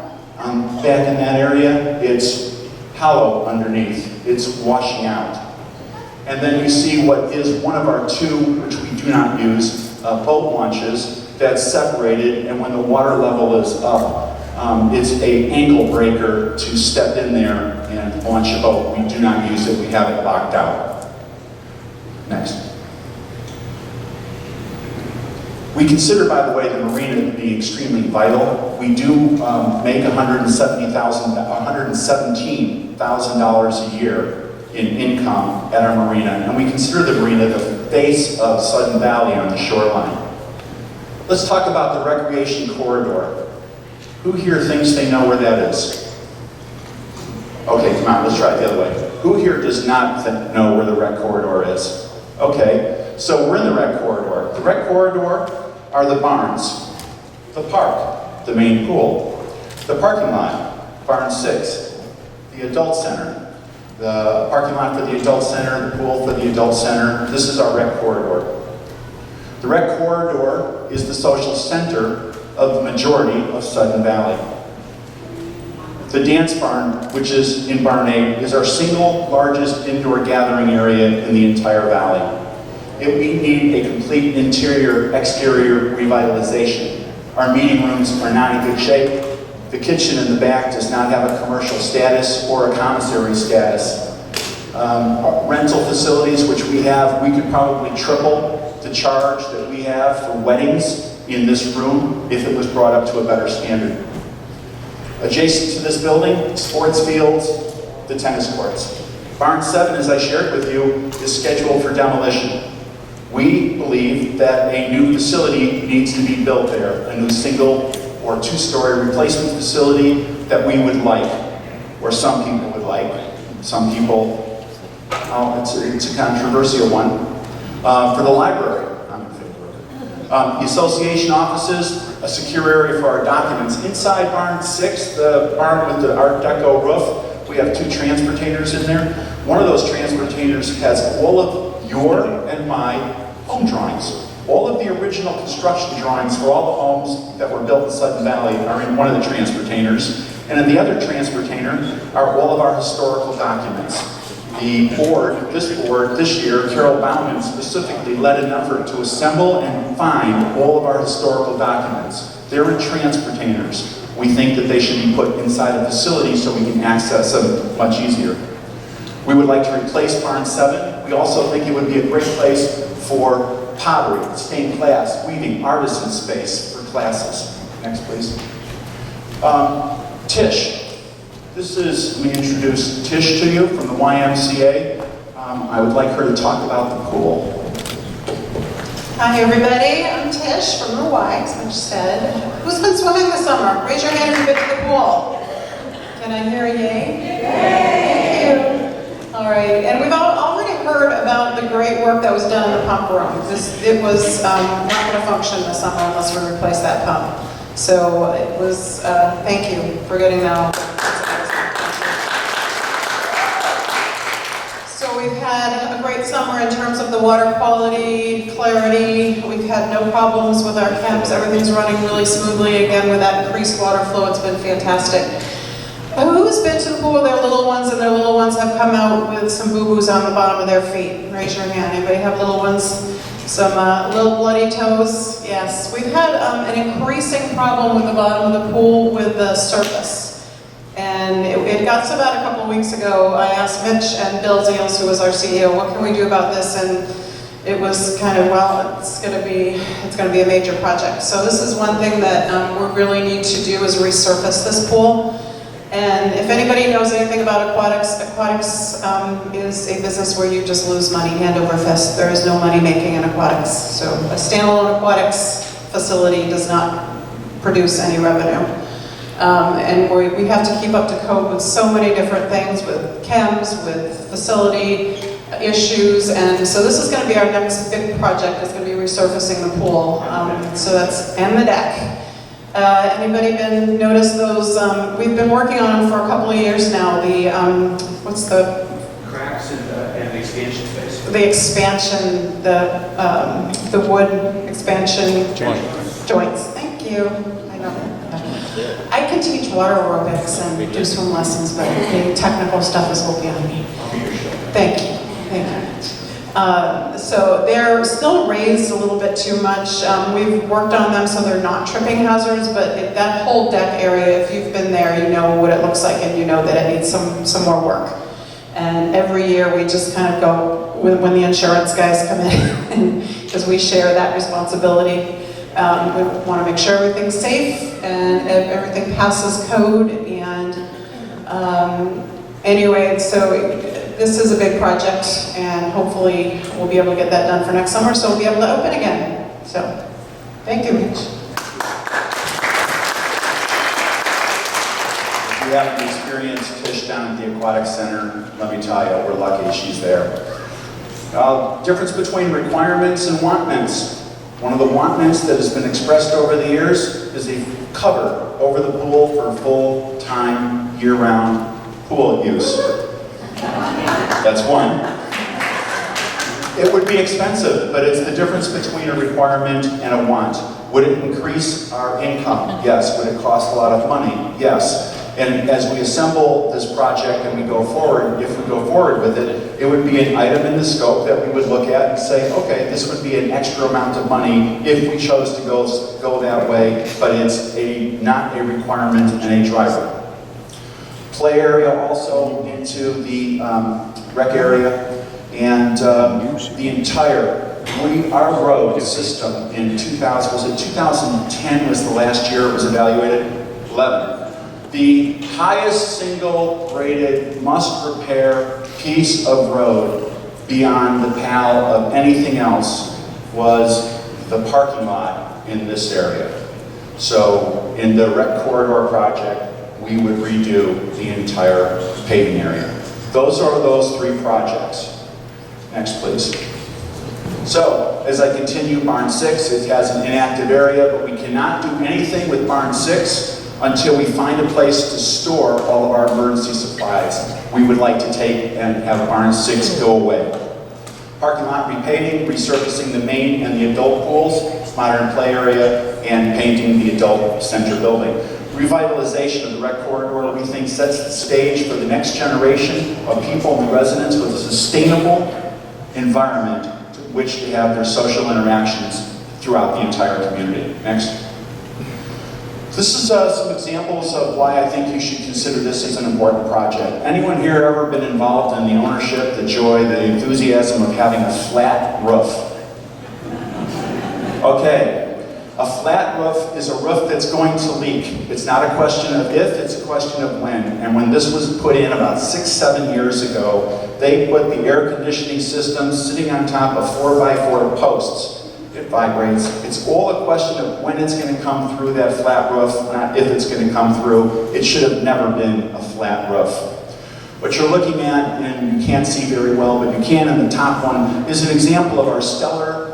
Back in that area, it's hollow underneath. It's washing out. And then you see what is one of our 2, which we do not use, boat launches that's separated, and when the water level is up, it's an ankle breaker to step in there and launch a boat. We do not use it. We have it locked out. Next. We consider, by the way, the marina to be extremely vital. We do make $117,000 a year in income at our marina, and we consider the marina the face of Sudden Valley on the shoreline. Let's talk about the recreation corridor. Who here thinks they know where that is? Okay, come on, let's try it the other way. Who here does not know where the rec corridor is? Okay, so we're in the rec corridor. The rec corridor are the barns, the park, the main pool, the parking lot, barn 6, the adult center, the parking lot for the adult center, the pool for the adult center. This is our rec corridor. The rec corridor is the social center of the majority of Sudden Valley. The dance barn, which is in Barn 8, is our single largest indoor gathering area in the entire valley. We need a complete interior-exterior revitalization. Our meeting rooms are not in good shape. The kitchen in the back does not have a commercial status or a commissary status. Rental facilities, which we have, we could probably triple the charge that we have for weddings in this room if it was brought up to a better standard. Adjacent to this building, sports fields, the tennis courts. Barn 7, as I shared with you, is scheduled for demolition. We believe that a new facility needs to be built there, a new single or two-story replacement facility that we would like, or some people would like. Some people, it's a controversial one. For the library, I'm in favor of it. The association offices, a secure area for our documents. Inside barn 6, the barn with the Art Deco roof, we have 2 transportators in there. One of those transportators has all of your and my home drawings. All of the original construction drawings for all the homes that were built in Sudden Valley are in one of the transportators. And in the other transportainer are all of our historical documents. The board, this year, Carol Bauman specifically led an effort to assemble and find all of our historical documents. They're in transportainers. We think that they should be put inside a facility so we can access them much easier. We would like to replace barn 7. We also think it would be a great place for pottery, stained glass, weaving, artisan space for classes. Next, please. Tish. Let me introduce Tish to you from the YMCA. I would like her to talk about the pool. Hi everybody, I'm Tish from the Y, as Mitch said. Who's been swimming this summer? Raise your hand if you've been to the pool. Can I hear a yay? Yay! Thank you. All right, and we've already heard about the great work that was done in the pump room. It was not going to function this summer unless we replace that pump. So it was, thank you for getting that all done. So we've had a great summer in terms of the water quality, clarity. We've had no problems with our camps. Everything's running really smoothly. Again, with that increased water flow, it's been fantastic. Who's been to the pool with their little ones and their little ones have come out with some boo-boos on the bottom of their feet? Raise your hand. Anybody have little ones? Some little bloody toes? Yes. We've had an increasing problem with the bottom of the pool with the surface. And it got so bad a couple of weeks ago, I asked Mitch and Bill Ziels, who was our CEO, what can we do about this? And it was kind of, well, it's going to be a major project. So this is one thing that we really need to do is resurface this pool. And if anybody knows anything about aquatics is a business where you just lose money hand over fist. There is no money making in aquatics. So a standalone aquatics facility does not produce any revenue. And we have to keep up to code with so many different things, with chems, with facility issues, and so this is going to be our next big project. It's going to be resurfacing the pool. So that's, and the deck. Anybody been noticed those? We've been working on them for a couple of years now. The what's the Cracks and the expansion space. the expansion, the wood expansion joints. Thank you. I know. I can teach water aerobics and do swim lessons, but the technical stuff is will be on me. Thank you. Thank you. So they're still raised a little bit too much. We've worked on them so they're not tripping hazards, but that whole deck area, if you've been there, you know what it looks like and you know that it needs some more work. And every year we just kind of go, when the insurance guys come in, because we share that responsibility. We want to make sure everything's safe and everything passes code. And anyway, so this is a big project, and hopefully we'll be able to get that done for next summer, so we'll be able to open again. So, thank you, Mitch. If you haven't experienced Tish down at the Aquatic Center, let me tell you, we're lucky she's there. Difference between requirements and wantments. One of the wantments that has been expressed over the years is a cover over the pool for full-time, year-round pool use. That's one. It would be expensive, but it's the difference between a requirement and a want. Would it increase our income? Yes. Would it cost a lot of money? Yes. And as we assemble this project and we go forward, if we go forward with it, it would be an item in the scope that we would look at and say, okay, this would be an extra amount of money if we chose to go that way, but it's not a requirement and a driver. Play area also into the rec area, and the entire, our road system in 2010 was the last year it was evaluated? 11. The highest single rated must repair piece of road beyond the pale of anything else was the parking lot in this area. So in the rec corridor project, we would redo the entire paving area. Those are those three projects. Next, please. So, as I continue, Barn 6, it has an inactive area, but we cannot do anything with Barn 6 until we find a place to store all of our emergency supplies. We would like to take and have Barn 6 go away. Parking lot repaving, resurfacing the main and the adult pools, modern play area, and painting the adult center building. Revitalization of the rec corridor, we think, sets the stage for the next generation of people and residents with a sustainable environment to which to have their social interactions throughout the entire community. Next. This is some examples of why I think you should consider this as an important project. Anyone here ever been involved in the ownership, the joy, the enthusiasm of having a flat roof? Okay. A flat roof is a roof that's going to leak. It's not a question of if, it's a question of when. And when this was put in about 6-7 years ago, they put the air conditioning system sitting on top of 4x4 posts. It vibrates. It's all a question of when it's going to come through that flat roof, not if it's going to come through. It should have never been a flat roof. What you're looking at, and you can't see very well, but you can in the top one, is an example of our stellar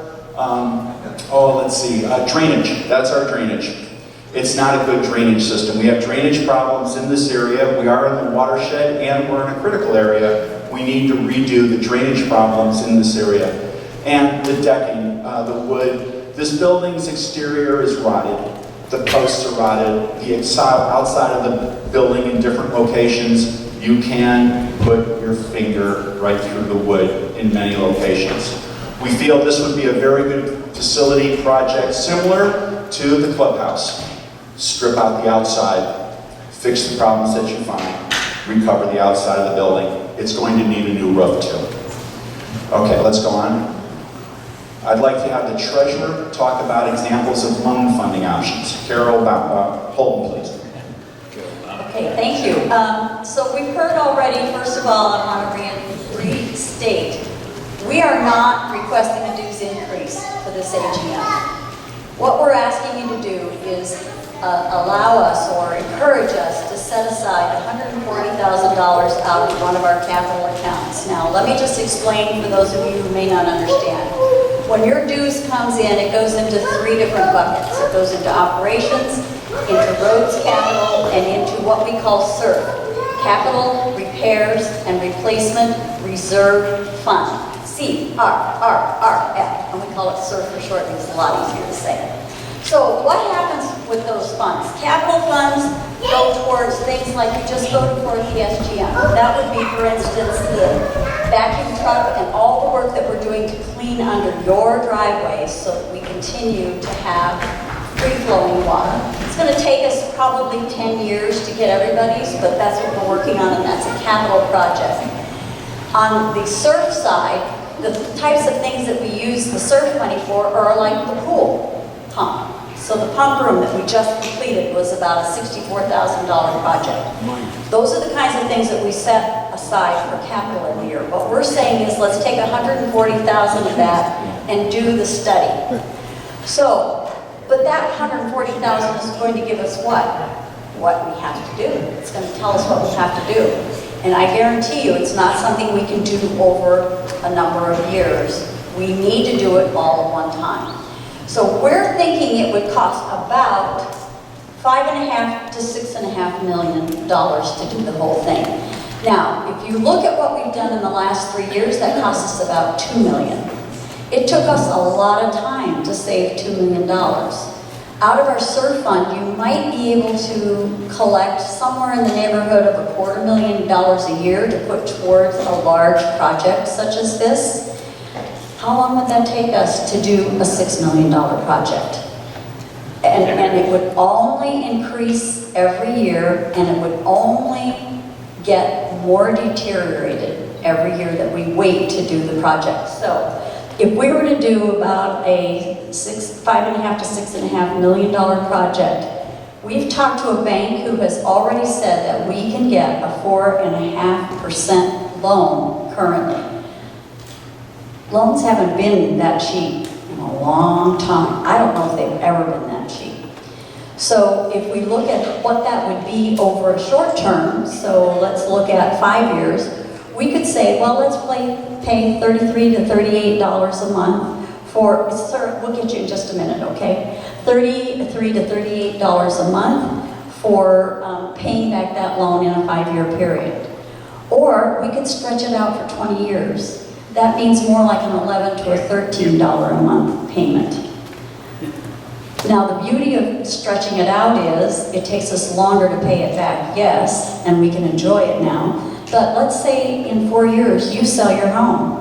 drainage. That's our drainage. It's not a good drainage system. We have drainage problems in this area. We are in the watershed and we're in a critical area. We need to redo the drainage problems in this area. And the decking, the wood. This building's exterior is rotted. The posts are rotted. The outside of the building in different locations, you can put your finger right through the wood in many locations. We feel this would be a very good facility project similar to the clubhouse. Strip out the outside, fix the problems that you find, recover the outside of the building. It's going to need a new roof too. Okay, let's go on. I'd like to have the treasurer talk about examples of loan funding options. Carol Holden, please. Okay, thank you. So we've heard already, first of all, I want to restate, we are not requesting a dues increase for this AGM. What we're asking you to do is allow us or encourage us to set aside $140,000 out of one of our capital accounts. Now, let me just explain for those of you who may not understand. When your dues comes in, it goes into 3 different buckets. It goes into operations, into roads capital, and into what we call SERF, Capital Repairs and Replacement Reserve Fund. C-R-R-R-F, and we call it SERF for short because it's a lot easier to say. So what happens with those funds? Capital funds go towards things like you just voted for at the SGM. That would be, for instance, the vacuum truck and all the work that we're doing to clean under your driveways so that we continue to have free-flowing water. It's going to take us probably 10 years to get everybody's, but that's what we're working on, and that's a capital project. On the SERF side, the types of things that we use the SERF money for are like the pool pump. So the pump room that we just completed was about a $64,000 project. Those are the kinds of things that we set aside for capital every year. What we're saying is let's take $140,000 of that and do the study. So, but that $140,000 is going to give us what? What we have to do. It's going to tell us what we have to do. And I guarantee you it's not something we can do over a number of years. We need to do it all at one time. So we're thinking it would cost about $5.5 to $6.5 million to do the whole thing. Now, if you look at what we've done in the last 3 years, that cost us about $2 million. It took us a lot of time to save $2 million. Out of our SERF fund, you might be able to collect somewhere in the neighborhood of $250,000 a year to put towards a large project such as this. How long would that take us to do a $6 million project? And it would only increase every year, and it would only get more deteriorated every year that we wait to do the project. So if we were to do about a $5.5 to $6.5 million project, We've talked to a bank who has already said that we can get a 4.5% loan currently. Loans haven't been that cheap in a long time. I don't know if they've ever been that cheap. So if we look at what that would be over a short term, so let's look at 5 years, we could say, well, let's pay $33 to $38 a month for, sir, we'll get you in just a minute, okay? $33 to $38 a month for paying back that loan in a 5-year period. Or we could stretch it out for 20 years. That means more like an $11 to a $13 a month payment. Now, the beauty of stretching it out is it takes us longer to pay it back, yes, and we can enjoy it now. But let's say in 4 years you sell your home.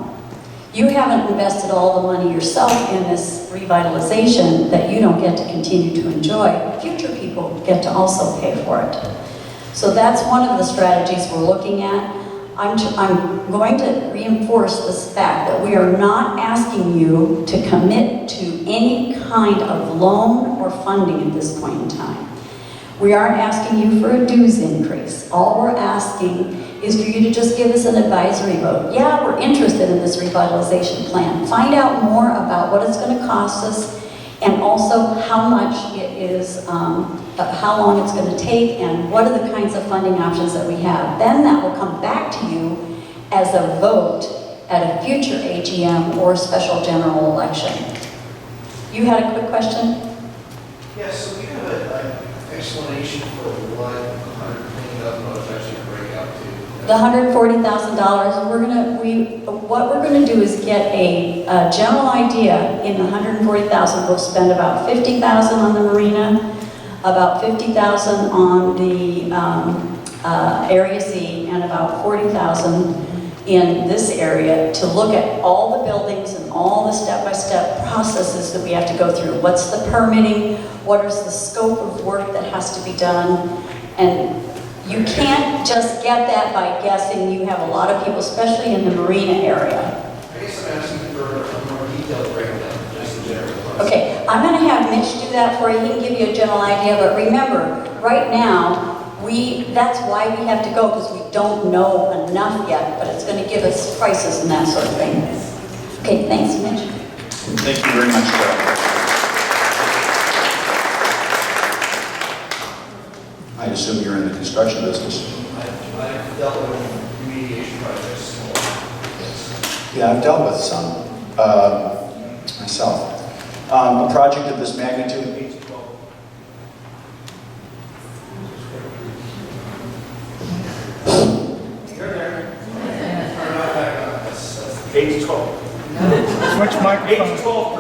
You haven't invested all the money yourself in this revitalization that you don't get to continue to enjoy. Future people get to also pay for it. So that's one of the strategies we're looking at. I'm going to reinforce this fact that we are not asking you to commit to any kind of loan or funding at this point in time. We aren't asking you for a dues increase. All we're asking is for you to just give us an advisory vote. Yeah, we're interested in this revitalization plan. Find out more about what it's going to cost us and also how much it is, how long it's going to take, and what are the kinds of funding options that we have. Then that will come back to you as a vote at a future AGM or special general election. You had a quick question? Yes, so we have an explanation for what 120,000 is actually going to break out to. The $140,000, what we're gonna do is get a general idea. In the $140,000, we'll spend about $50,000 on the marina, about $50,000 on the Area C, and about $40,000 in this area to look at all the buildings and all the step-by-step processes that we have to go through. What's the permitting? What is the scope of work that has to be done? And you can't just get that by guessing. You have a lot of people, especially in the marina area. I guess I'm asking for a more detailed breakdown, just in general. Okay, I'm going to have Mitch do that for you. He can give you a general idea, but remember, right now, that's why we have to go, because we don't know enough yet, but it's going to give us prices and that sort of thing. Okay, thanks, Mitch. Thank you very much, Carol. I assume you're in the construction business. I've dealt with remediation projects. Yeah, I've dealt with some myself. A project of this magnitude. 8 to 12. Which microphone?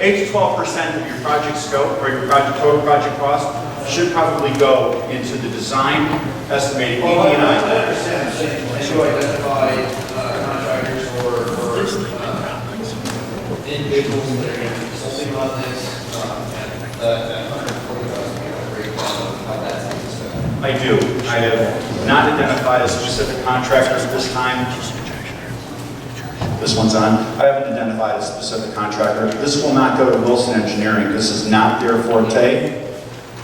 8 to 12% of your project scope or your total project cost should probably go into the design, estimating ED&I. I understand. And you identify contractors or individuals that are going to be consulting on this, and that 140,000 breakdown of how that's going to spend. I do. I have not identified a specific contractor at this time. This one's on. I haven't identified a specific contractor. This will not go to Wilson Engineering. This is not their forte.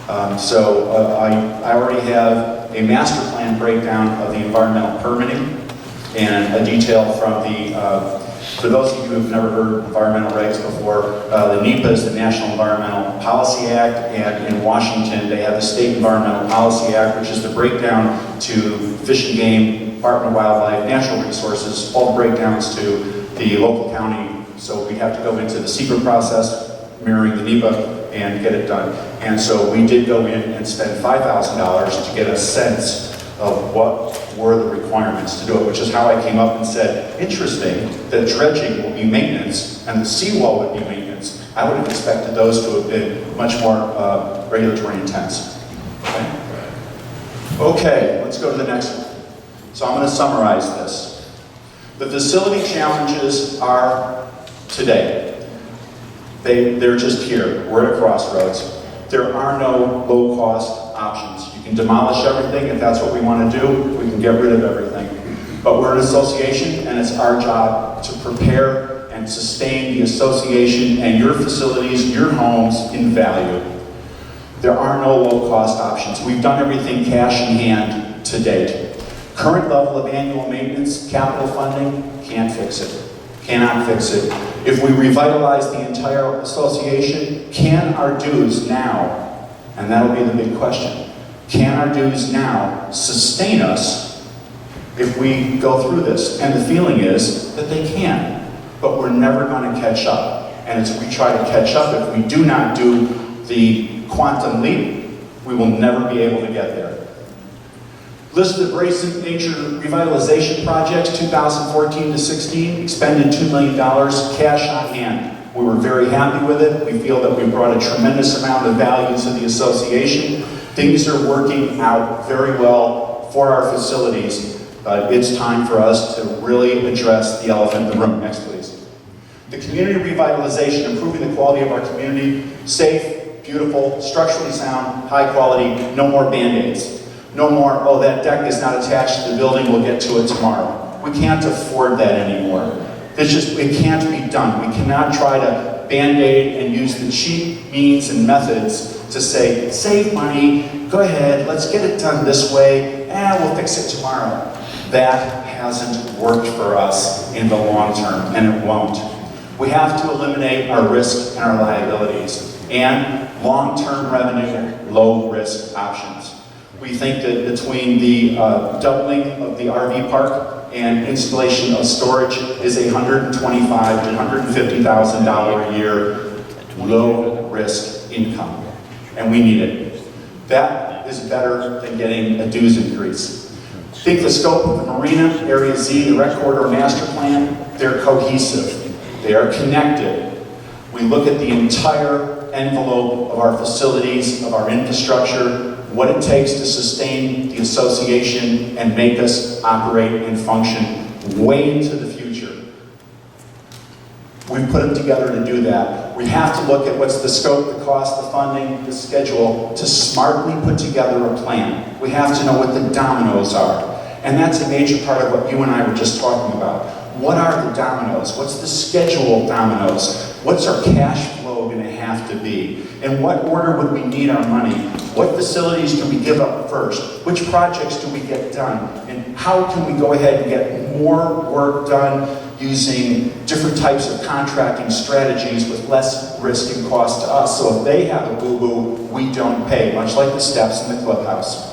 I already have a master plan breakdown of the environmental permitting and a detail from the, for those of you who have never heard of environmental regs before, the NEPA is the National Environmental Policy Act, and in Washington they have the State Environmental Policy Act, which is the breakdown to Fish and Game, Department of Wildlife, Natural Resources, all the breakdowns to the local county. So we have to go into the secret process, mirroring the NEPA, and get it done. And so we did go in and spend $5,000 to get a sense of what were the requirements to do it, which is how I came up and said, interesting that dredging will be maintenance and the seawall would be maintenance. I would have expected those to have been much more regulatory intense. Okay, let's go to the next one. So I'm going to summarize this. The facility challenges are today. They're just here. We're at a crossroads. There are no low-cost options. You can demolish everything if that's what we want to do. We can get rid of everything. But we're an association, and it's our job to prepare and sustain the association and your facilities, your homes in value. There are no low-cost options. We've done everything cash in hand to date. Current level of annual maintenance, capital funding, can't fix it. Cannot fix it. If we revitalize the entire association, can our dues now, and that'll be the big question, can our dues now sustain us if we go through this? And the feeling is that they can, but we're never going to catch up. And as we try to catch up, if we do not do the quantum leap, we will never be able to get there. List of recent nature revitalization projects, 2014 to 16, expended $2 million, cash on hand. We were very happy with it. We feel that we brought a tremendous amount of value to the association. Things are working out very well for our facilities, but it's time for us to really address the elephant in the room. Next, please. The community revitalization, improving the quality of our community, safe, beautiful, structurally sound, high quality, no more Band-Aids. No more, oh, that deck is not attached to the building, we'll get to it tomorrow. We can't afford that anymore. It can't be done. We cannot try to Band-Aid and use the cheap means and methods to say, save money, go ahead, let's get it done this way, we'll fix it tomorrow. That hasn't worked for us in the long term, and it won't. We have to eliminate our risk and our liabilities, and long-term revenue, low-risk options. We think that between the doubling of the RV park and installation of storage is a $125,000 to $150,000 a year low-risk income, and we need it. That is better than getting a dues increase. Think the scope of the Marina, Area Z, the Rec Corridor Master Plan, they're cohesive. They are connected. We look at the entire envelope of our facilities, of our infrastructure, what it takes to sustain the association and make us operate and function way into the future. We've put them together to do that. We have to look at what's the scope, the cost, the funding, the schedule, to smartly put together a plan. We have to know what the dominoes are. And that's a major part of what you and I were just talking about. What are the dominoes? What's the schedule of dominoes? What's our cash flow going to have to be? In what order would we need our money? What facilities do we give up first? Which projects do we get done? And how can we go ahead and get more work done using different types of contracting strategies with less risk and cost to us? So if they have a boo-boo, we don't pay, much like the steps in the clubhouse.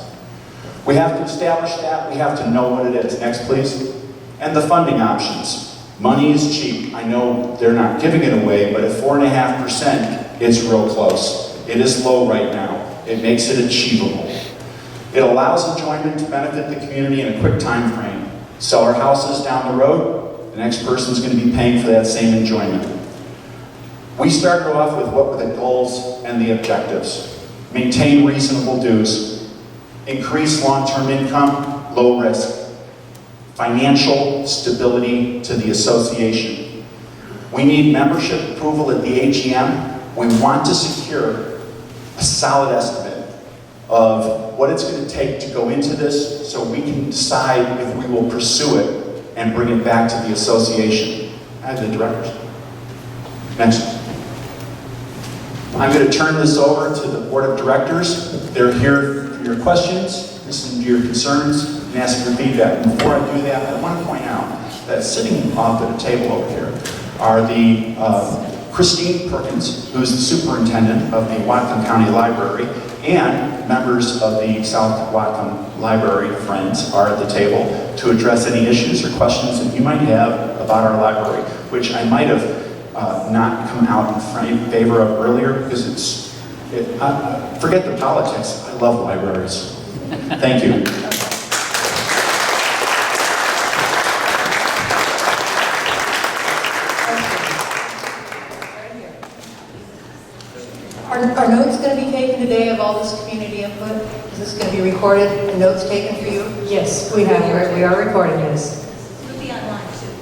We have to establish that. We have to know what it is. Next, please. And the funding options. Money is cheap. I know they're not giving it away, but at 4.5%, it's real close. It is low right now. It makes it achievable. It allows enjoyment to benefit the community in a quick time frame. Sell our houses down the road, the next person's going to be paying for that same enjoyment. We started off with what were the goals and the objectives. Maintain reasonable dues. Increase long-term income, low risk. Financial stability to the association. We need membership approval at the AGM. We want to secure a solid estimate of what it's going to take to go into this so we can decide if we will pursue it and bring it back to the association. I have the directors. Next. I'm going to turn this over to the board of directors. They're here for your questions, listen to your concerns, and ask for feedback. And before I do that, I want to point out that sitting off at a table over here are the Christine Perkins, who's the superintendent of the Whatcom County Library, and members of the South Whatcom Library Friends are at the table to address any issues or questions that you might have about our library, which I might have not come out in favor of earlier because forget the politics. I love libraries. Thank you. Are notes going to be taken today of all this community input? Is this going to be recorded and notes taken for you? Yes, we have. We are recording this. It'll be online too.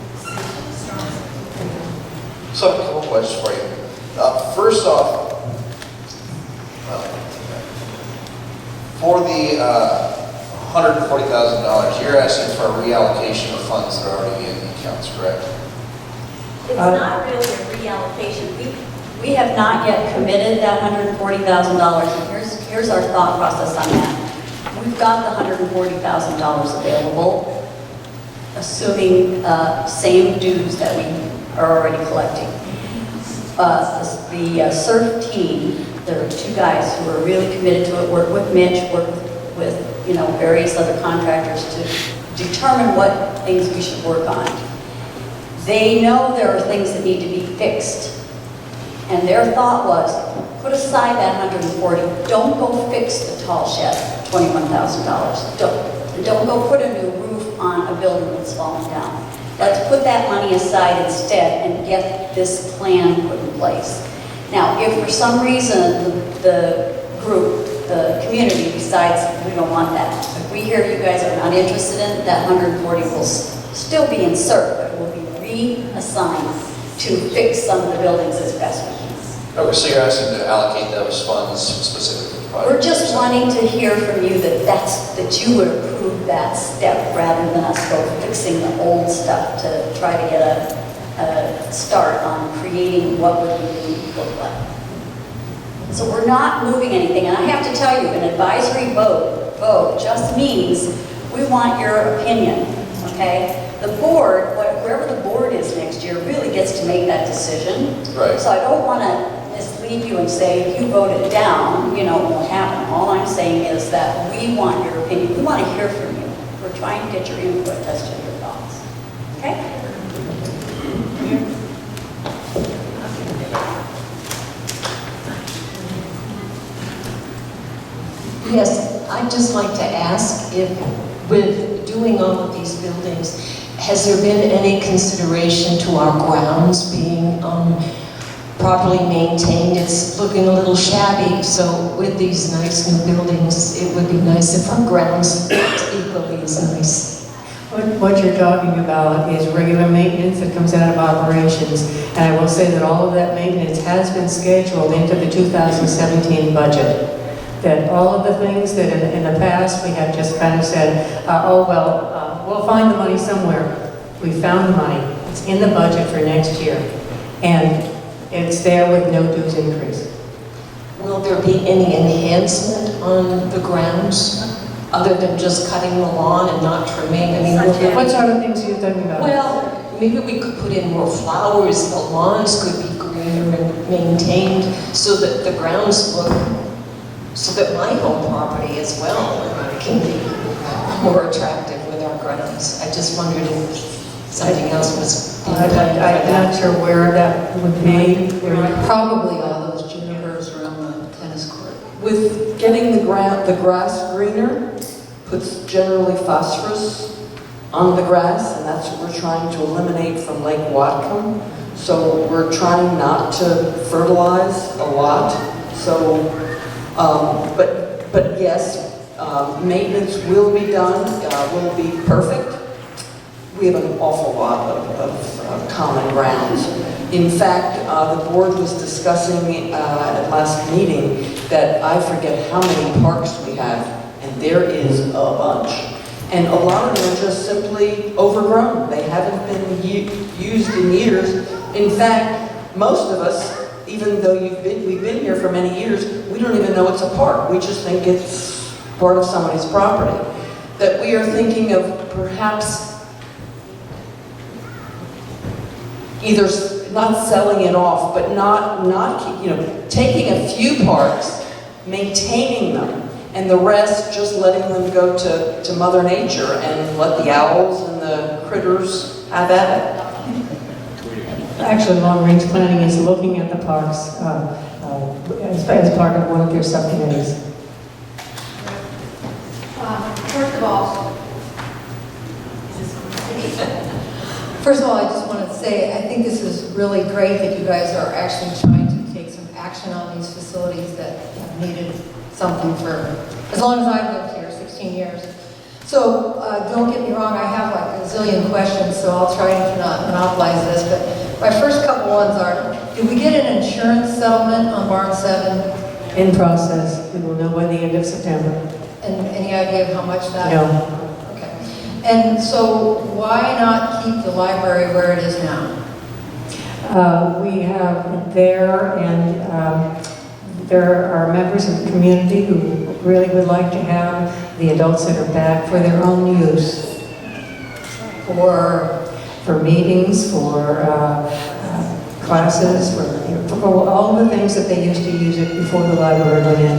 So, a couple questions for you. First off, for the $140,000, you're asking for a reallocation of funds that are already in the accounts, correct? It's not really a reallocation. We have not yet committed that $140,000. And here's our thought process on that. We've got the $140,000 available, assuming same dues that we are already collecting. The surf team, there are two guys who are really committed to it, work with Mitch, work with various other contractors to determine what things we should work on. They know there are things that need to be fixed. And their thought was, put aside that 140, don't go fix the tall shed, $21,000. Don't go put a new roof on a building that's fallen down. Let's put that money aside instead and get this plan put in place. Now, if for some reason the group, the community decides we don't want that, if we hear you guys are not interested in it, that 140 will still be in CERT, but it will be reassigned to fix some of the buildings as best we can. Okay, so you're asking to allocate those funds specifically to projects? We're just wanting to hear from you that you would approve that step rather than us go fixing the old stuff to try to get a start on creating what would we look like. So we're not moving anything, and I have to tell you, an advisory vote just means we want your opinion, okay? The board, wherever the board is next year, really gets to make that decision. Right. So I don't want to mislead you and say, if you vote it down, it won't happen. All I'm saying is that we want your opinion. We want to hear from you. We're trying to get your input as to your thoughts. Okay? Yes, I'd just like to ask if, with doing all of these buildings, has there been any consideration to our grounds being properly maintained? It's looking a little shabby, so with these nice new buildings, it would be nice if our grounds looked equally as nice. What you're talking about is regular maintenance that comes out of operations. And I will say that all of that maintenance has been scheduled into the 2017 budget. That all of the things that in the past we have just kind of said, we'll find the money somewhere. We found the money. It's in the budget for next year. And it's there with no dues increase. Will there be any enhancement on the grounds other than just cutting the lawn and not trimming? I mean, What sort of things are you talking about? well, maybe we could put in more flowers. The lawns could be greener and maintained so that the grounds look, so that my home property as well can be more attractive with our grounds. I just wondered if something else was being done for I'm that. not sure where that would be. Probably all those junipers around the tennis court. With getting the grass greener, puts generally phosphorus on the grass, and that's what we're trying to eliminate from Lake Whatcom. So we're trying not to fertilize a lot. So, but yes, maintenance will be done, will be perfect. We have an awful lot of common grounds. In fact, the board was discussing at last meeting that I forget how many parks we have, and there is a bunch. And a lot of them are just simply overgrown. They haven't been used in years. In fact, most of us, even though we've been here for many years, we don't even know it's a park. We just think it's part of somebody's property. That we are thinking of perhaps either not selling it off, but not taking a few parks, maintaining them, and the rest just letting them go to Mother Nature and let the owls and the critters have at it. Actually, long-range planning is looking at the parks as part of one of their subcommittees. First of all, I just want to say, I think this is really great that you guys are actually trying to take some action on these facilities that have needed something for as long as I've lived here, 16 years. So don't get me wrong, I have like a zillion questions, so I'll try to not monopolize this, but my first couple ones are, did we get an insurance settlement on Barn 7? In process. We will know by the end of September. And any idea of how much that? No. Okay. And so why not keep the library where it is now? We have there, and there are members of the community who really would like to have the adult center back for their own use, for meetings, for classes, for all the things that they used to use it before the library went in,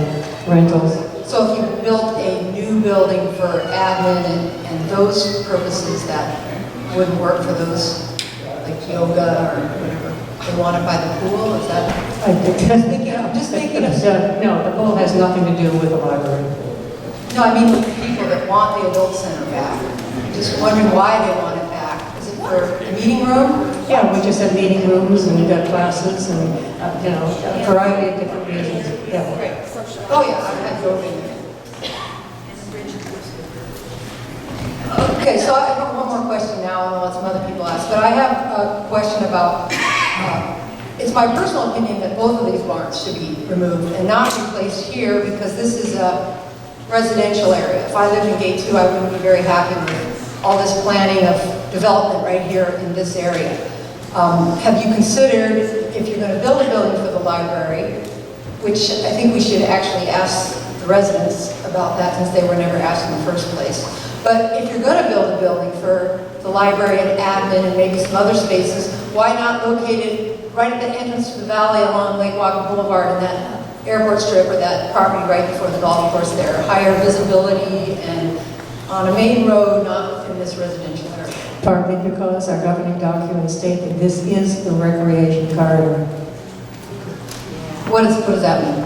rentals. So if you built a new building for admin and those purposes, that wouldn't work for those, like yoga or whatever, they want it by the pool, is that? I'm just thinking of... No, the pool has nothing to do with the library. No, I mean the people that want the adult center back. Just wondering why they want it back. Is it for a meeting room? Yeah, we just have meeting rooms and we've got classes and, a variety of different reasons. Yeah. Great. Oh, yeah, I've drove in there. Okay, so I have one more question now, and I'll let some other people ask. But I have a question about, it's my personal opinion that both of these barns should be removed and not replaced here because this is a residential area. If I lived in Gate 2, I wouldn't be very happy with all this planning of development right here in this area. Have you considered, if you're going to build a building for the library, which I think we should actually ask the residents about that since they were never asked in the first place. But if you're going to build a building for the library and admin and maybe some other spaces, why not locate it right at the entrance to the valley along Lake Wagon Boulevard in that airport strip or that property right before the golf course there? Higher visibility and on a main road, not within this residential area. Partly because our governing documents state that this is the recreation corridor. What does that mean?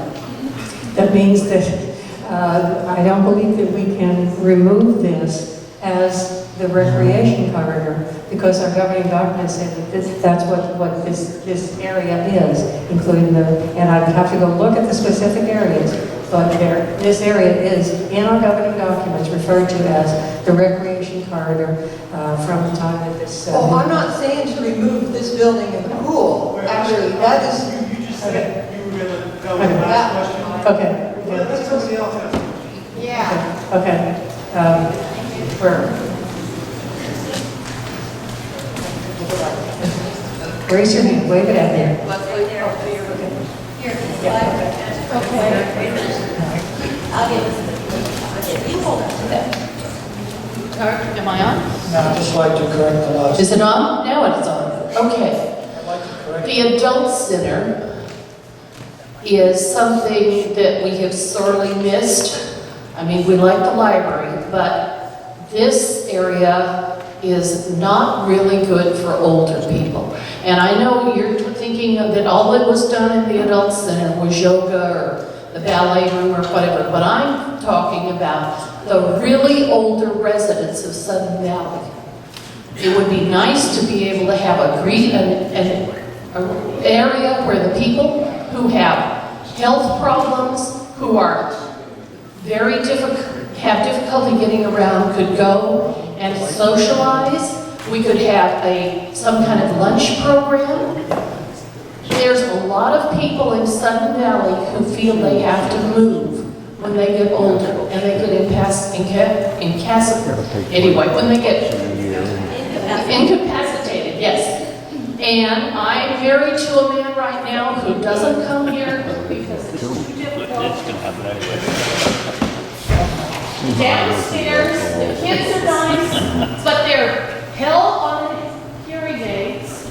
That means that I don't believe that we can remove this as the recreation corridor because our governing documents say that that's what this area is, including and I would have to go look at the specific areas, but this area is in our governing documents referred to as the recreation corridor from the time that this... Oh, I'm not saying to remove this building and the pool. Actually, that is... You just said you were going to go with the last question. Okay. Well, let's somebody else ask. Yeah. Okay. Raise your hand. Wave it at me. Here. Yeah. Okay. I'll give this. You hold it to them. Am I on? No, I'd just like to correct the last. Is it on? Now it's on. Okay. I'd like to correct. The adult center is something that we have sorely missed. I mean, we like the library, but this area is not really good for older people. And I know you're thinking that all that was done in the adult center was yoga or the ballet room or whatever, but I'm talking about the really older residents of Sudden Valley. It would be nice to be able to have an area where the people who have health problems, who are very have difficulty getting around, could go and socialize. We could have some kind of lunch program. There's a lot of people in Sudden Valley who feel they have to move when they get older, and they get when they get incapacitated, yes. And I'm married to a man right now who doesn't come here because it's too difficult. Downstairs, the kids are nice, but they're hell on hearing aids.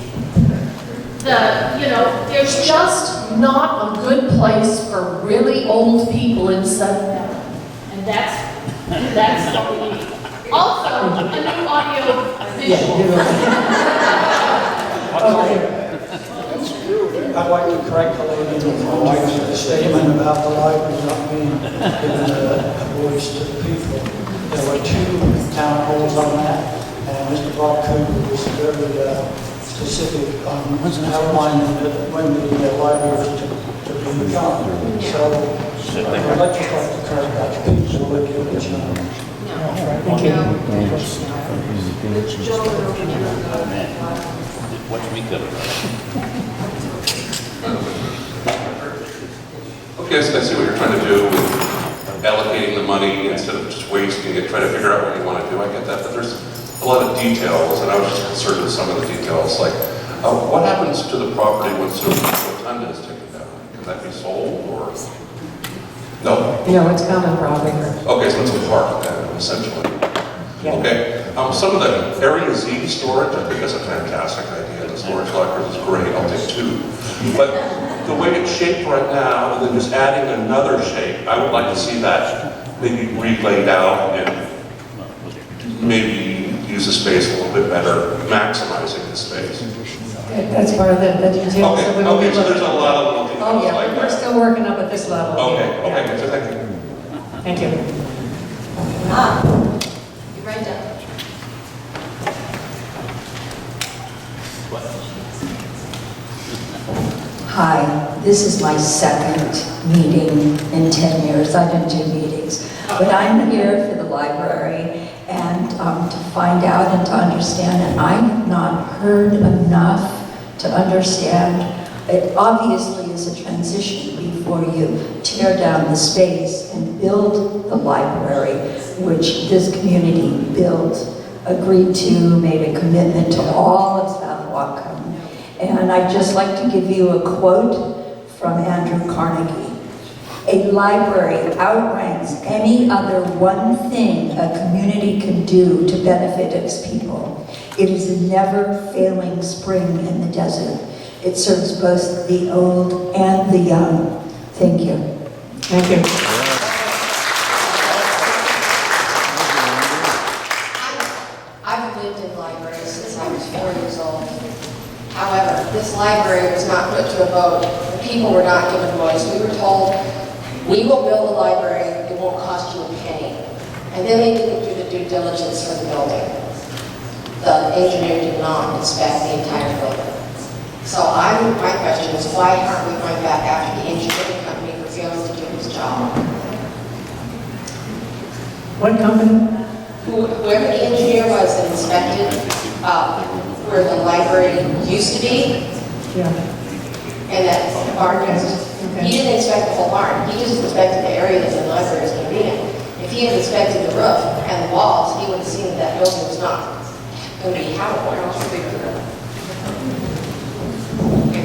There's just not a good place for really old people in Sudden Valley. And that's what we need. Also, a new audio visual. I'd like to correct the lady who likes the statement about the library not being given a voice to the people. There were 2 town halls on that, and Mr. Bob Cooper was very specific on outlining when the library was to be become. So I'd like to correct that people would give it a chance. Thank you. What's we covered? Okay, I see what you're trying to do with allocating the money instead of just wasting it, trying to figure out what you want to do. I get that, but there's a lot of details, and I was just concerned with some of the details, like what happens to the property when Rotunda is taken down? Can that be sold, or? No? No, it's common property. Okay, so it's a park then, essentially. Okay, some of the Area Z storage, I think that's a fantastic idea. The storage lockers is great, I'll take 2. But the way it's shaped right now, and then just adding another shape, I would like to see that maybe re-laid out and maybe use the space a little bit better, maximizing the space. That's part of the details. Okay, that we will be okay, so there's a looking at. lot of little details Oh, yeah, like we're that. still working up at this level. Okay, Yeah. okay, so thank you. Thank you. You're right down. Hi, this is my second meeting in 10 years. I've been to meetings, but I'm here for the library and to find out and to understand, and I have not heard enough to understand. It obviously is a transition before you tear down the space and build the library, which this community built, agreed to, made a commitment to all of South Whatcom. And I'd just like to give you a quote from Andrew Carnegie. A library outranks any other one thing a community can do to benefit its people. It is a never-failing spring in the desert. It serves both the old and the young. Thank you. Thank you. I've lived in libraries since I was 4 years old. However, this library was not put to a vote. The people were not given voice. We were told, we will build a library, it won't cost you a penny. And then they didn't do the due diligence for the building. The engineer did not inspect the entire building. So my question is, why aren't we going back after the engineering company for failing to do his job? What company? Whoever the engineer was that inspected where the library used to be, Yeah. and that barn was, he didn't inspect the whole barn. He just inspected the area that the library is going to be in. If he had inspected the roof and the walls, he would have seen that that building was not going to be habitable.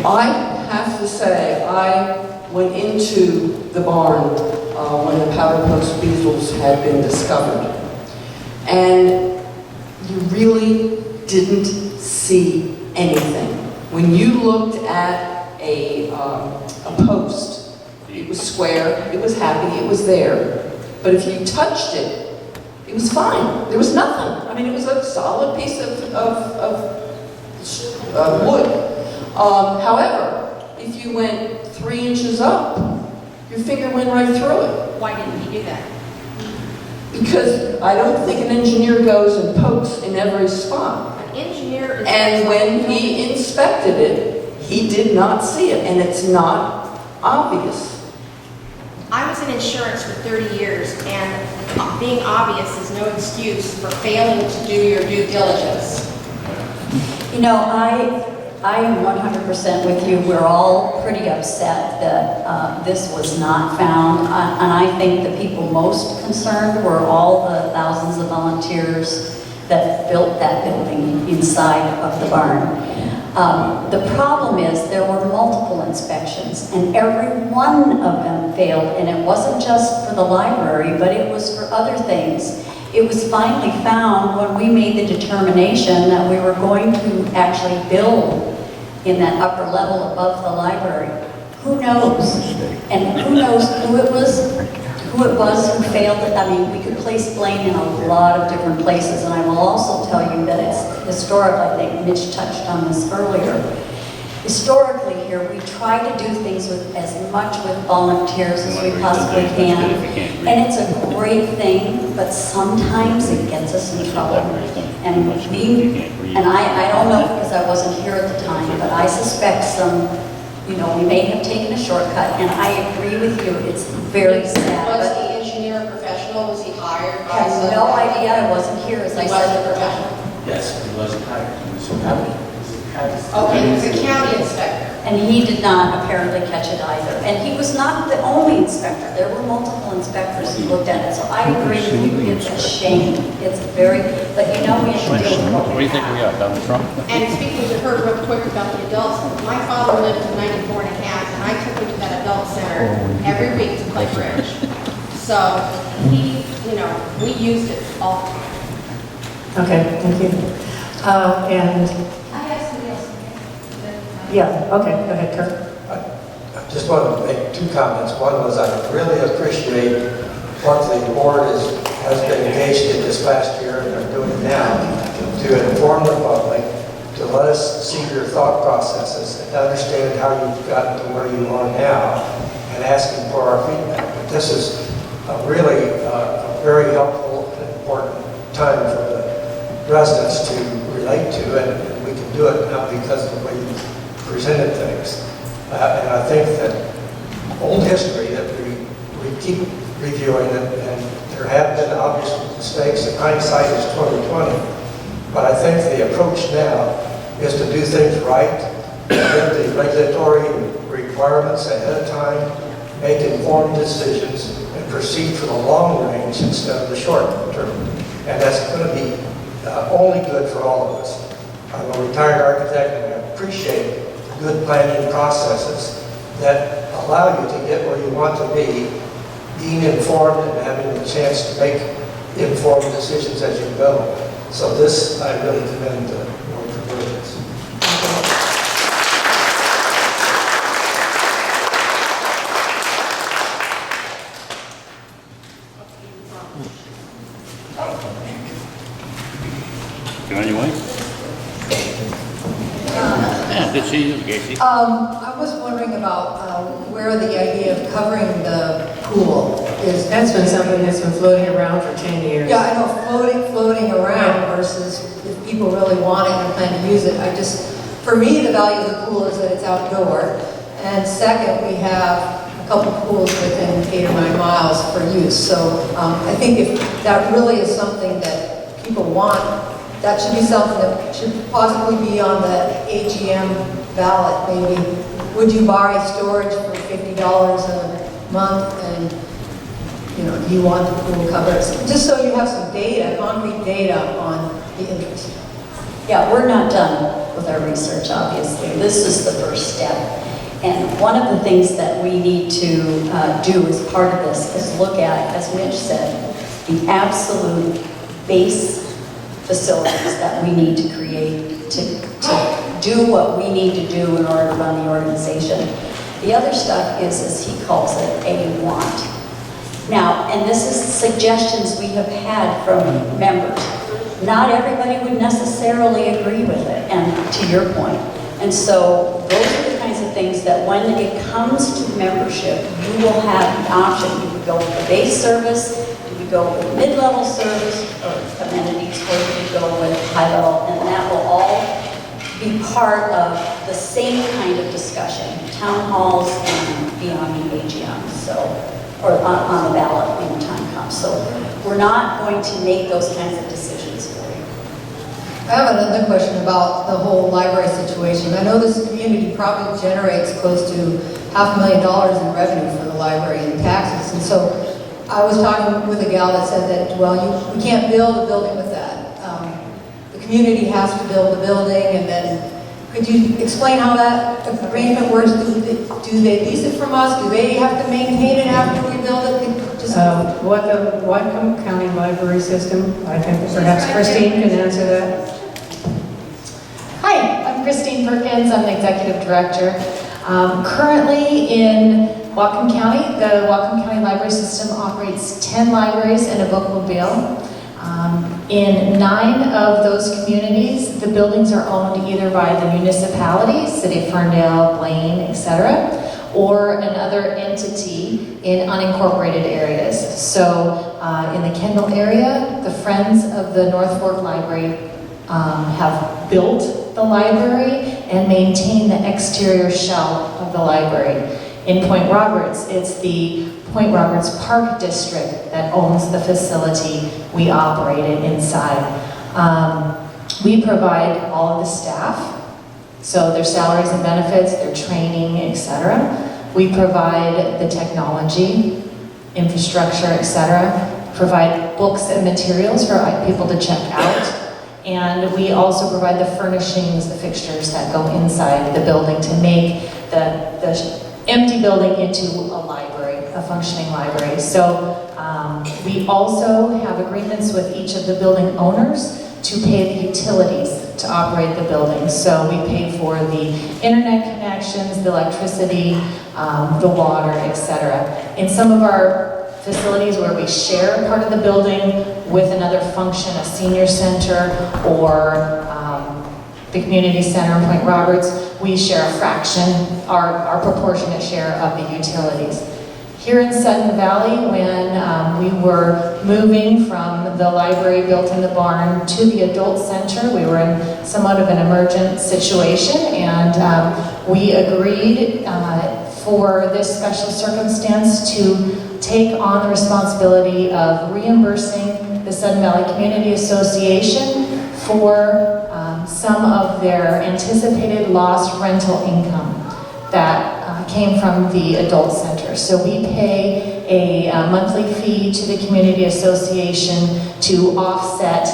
I have to say, I went into the barn when the powder post beetles had been discovered. And you really didn't see anything. When you looked at a post, it was square, it was happy, it was there. But if you touched it, it was fine. There was nothing. I mean, it was a solid piece of wood. However, if you went 3 inches up, your finger went right through it. Why didn't he do that? Because I don't think an engineer goes and pokes in every spot. An engineer is... And when he inspected it, he did not see it, and it's not obvious. I was in insurance for 30 years, and being obvious is no excuse for failing to do your due diligence. You know, I am 100% with you. We're all pretty upset that this was not found. And I think the people most concerned were all the thousands of volunteers that built that building inside of the barn. The problem is there were multiple inspections, and every one of them failed. And it wasn't just for the library, but it was for other things. It was finally found when we made the determination that we were going to actually build in that upper level above the library. Who knows? And who knows who it was who failed it? I mean, we could place blame in a lot of different places, and I will also tell you that it's historic. I think Mitch touched on this earlier. Historically here, we try to do things with as much with volunteers as we possibly can. And it's a great thing, but sometimes it gets us in trouble. And I don't know because I wasn't here at the time, but I suspect we may have taken a shortcut, and I agree with you, it's very sad. Was the engineer a professional? Was he hired by I have no idea, I wasn't here, as I He said. wasn't a professional? Yes, he wasn't hired. He was a county. Okay, he was a county inspector. And he did not apparently catch it either. And he was not the only inspector. There were multiple inspectors who looked at it. So I agree with you, it's a shame. It's very, but you know, we have to deal with what What do you think we got, Donald Trump? And speaking to her real quick about the adults, my father lived to 94 and a half, and I took him to that adult center every week to play bridge. So he, you know, we used it all. Okay, thank you. And, I have somebody else. yeah, okay, go ahead, Kirk. I just wanted to make two comments. One was I really appreciate what the board has been engaged in this last year and are doing now to inform the public, to let us see your thought processes and to understand how you've gotten to where you are now and asking for our feedback. But this is really a very helpful and important time for the residents to relate to, and we can do it now because of the way you presented things. And I think that old history that we keep reviewing, and there have been obvious mistakes, and hindsight is 20/20. But I think the approach now is to do things right, get the regulatory requirements ahead of time, make informed decisions, and proceed for the long range instead of the short term. And that's going to be only good for all of us. I'm a retired architect, and I appreciate good planning processes that allow you to get where you want to be, being informed and having the chance to make informed decisions as you go. So this, I really commend the board for doing this. You on your way? Yeah, good to see you, Casey. I was wondering about where the idea of covering the pool is. That's been something that's been floating around for 10 years. Yeah, I know, floating around versus if people really want it and plan to use it. For me, the value of the pool is that it's outdoor. And second, we have a couple pools within 8 or 9 miles for use. So I think if that really is something that people want, that should be something that should possibly be on the AGM ballot, maybe. Would you buy storage for $50 a month, and do you want the pool covered? Just so you have some data, concrete data on the interest. Yeah, we're not done with our research, obviously. This is the first step. And one of the things that we need to do as part of this is look at, as Mitch said, the absolute base facilities that we need to create to do what we need to do in order to run the organization. The other stuff is, as he calls it, a want. Now, and this is suggestions we have had from members. Not everybody would necessarily agree with it, and to your point. And so those are the kinds of things that when it comes to membership, you will have the option. You could go with the base service, you could go with mid-level service, or amenities, or you could go with high-level, and that will all be part of the same kind of discussion, town halls and beyond the AGM, so, or on the ballot when the time comes. So we're not going to make those kinds of decisions for you. I have another question about the whole library situation. I know this community probably generates close to $500,000 in revenue for the library in taxes, and so I was talking with a gal that said that, well, you can't build a building with that. The community has to build the building, and then could you explain how that arrangement works? Do they lease it from us? Do they have to maintain it after we build it? What the Whatcom County Library System, I think perhaps Christine can answer that. Hi, I'm Christine Perkins. I'm the Executive Director. Currently in Whatcom County, the Whatcom County Library System operates 10 libraries and a bookmobile. In 9 of those communities, the buildings are owned either by the municipality, City of Ferndale, Blaine, etc., or another entity in unincorporated areas. So in the Kendall area, the Friends of the North Fork Library have built the library and maintain the exterior shell of the library. In Point Roberts, it's the Point Roberts Park District that owns the facility. We operate it inside. We provide all of the staff So their salaries and benefits, their training, etc. We provide the technology, infrastructure, etc. Provide books and materials for people to check out. And we also provide the furnishings, the fixtures that go inside the building to make the empty building into a library, a functioning library. So we also have agreements with each of the building owners to pay the utilities to operate the building. So we pay for the internet connections, the electricity, the water, etc. In some of our facilities where we share part of the building with another function, a senior center or the community center in Point Roberts, we share a fraction, our proportionate share of the utilities. Here in Sudden Valley, when we were moving from the library built in the barn to the adult center, we were in somewhat of an emergent situation, and we agreed for this special circumstance to take on the responsibility of reimbursing the Sudden Valley Community Association for some of their anticipated lost rental income that came from the adult center. So we pay a monthly fee to the community association to offset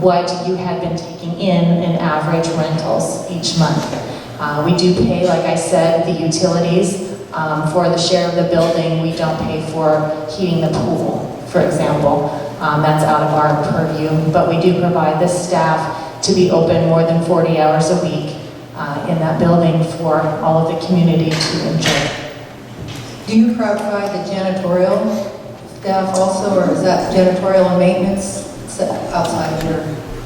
what you had been taking in average rentals each month. We do pay, like I said, the utilities. For the share of the building, we don't pay for heating the pool, for example. That's out of our purview, but we do provide the staff to be open more than 40 hours a week in that building for all of the community to enjoy. Do you provide the janitorial staff also, or is that janitorial and maintenance outside of your?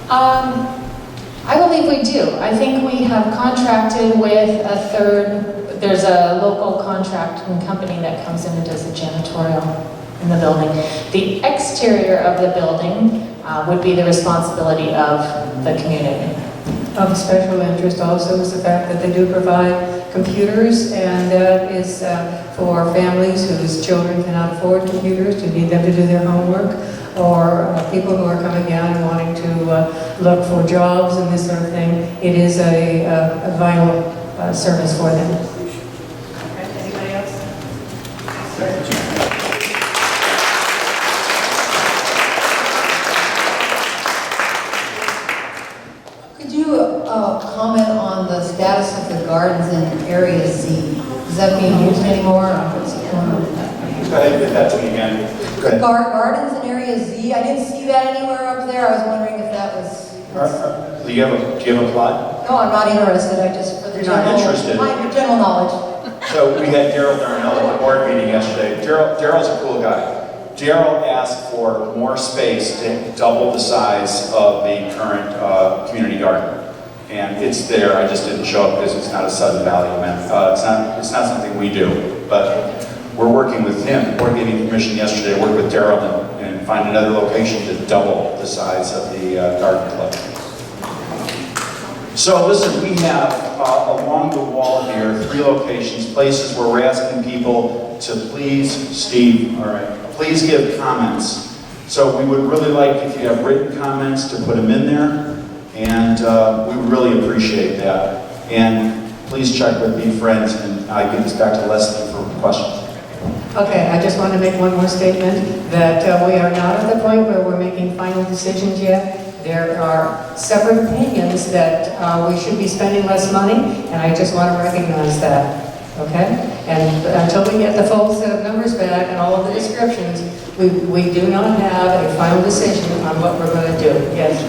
I believe we do. I think we have contracted with a third, there's a local contracting company that comes in and does the janitorial in the building. The exterior of the building would be the responsibility of the community. Of special interest also is the fact that they do provide computers, and that is for families whose children cannot afford computers, to need them to do their homework, or people who are coming down and wanting to look for jobs and this sort of thing. It is a vital service for them. Okay, anybody else? Could you comment on the status of the gardens in Area Z? Is that being used anymore? Or what's going on with that? Go ahead, get that to me again. Go ahead. Gardens in Area Z, I didn't see that anywhere up there. I was wondering if that was... Do you have a plot? No, I'm not interested. I just, for the You're not interested? my general knowledge. So we had Daryl Darnell at the board meeting yesterday. Daryl's a cool guy. Daryl asked for more space to double the size of the current community garden. And it's there, I just didn't show up because it's not a Sudden Valley event. It's not something we do, but we're working with him. The board gave me permission yesterday to work with Daryl and find another location to double the size of the garden club. So listen, we have along the wall here 3 locations, places where we're asking people to please, Steve, all right, please give comments. So we would really like, if you have written comments, to put them in there, and we would really appreciate that. And please check with Be Friends, and I give this back to Leslie for questions. Okay, I just want to make one more statement, that we are not at the point where we're making final decisions yet. There are separate opinions that we should be spending less money, and I just want to recognize that, okay? And until we get the full set of numbers back and all of the descriptions, we do not have a final decision on what we're going to do. Yes?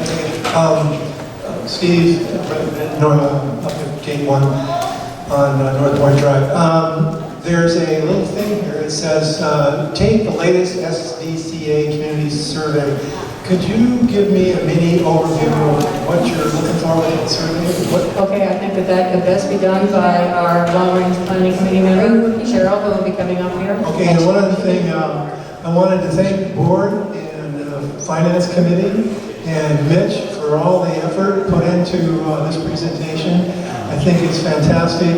Steve, up at Gate 1 on North Point Drive. There's a little thing here. It says, take the latest SVCA community survey. Could you give me a mini overview of what you're looking for with that survey? Okay, I think that could best be done by our long-range planning committee member, Cheryl, who will be coming up here. Okay, and one other thing, I wanted to thank the board and the finance committee and Mitch for all the effort put into this presentation. I think it's fantastic,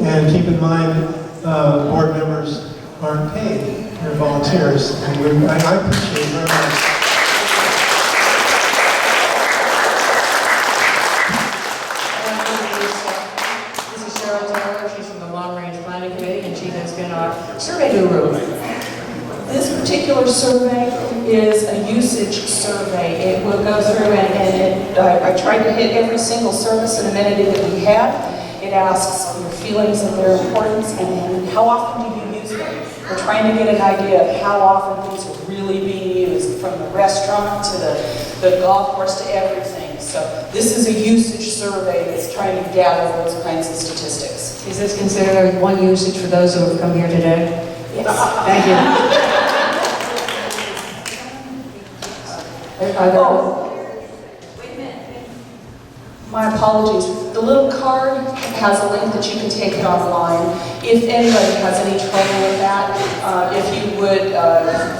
and keep in mind, board members aren't paid, they're volunteers, and I appreciate it very much. particular survey is a usage survey. It will go through I tried to hit every single service and amenity that we have. It asks your feelings of their importance and how often do you use them. We're trying to get an idea of how often things are really being used, from the restaurant to the golf course to everything. So this is a usage survey that's trying to gather those kinds of statistics. Is this considered one usage for those who have come here today? Yes. Thank you. My apologies. The little card has a link that you can take it offline. If anybody has any trouble with that, if you would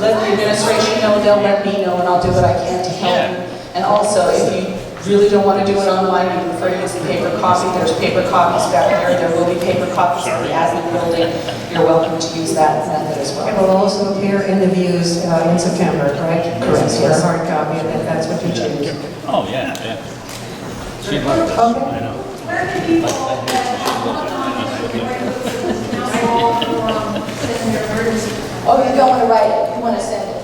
let the administration know, they'll let me know, and I'll do what I can to help you. And also, if you really don't want to do it online, you prefer to use a paper copy, there's paper copies back there. There will be paper copies in the admin building. You're welcome to use that method as well. It will also appear in the views in September, right? Correct, For a yes. hard copy, if that's what you choose. Oh, yeah, yeah. She loves it. I know. Oh, you don't want to write it, you want to send it.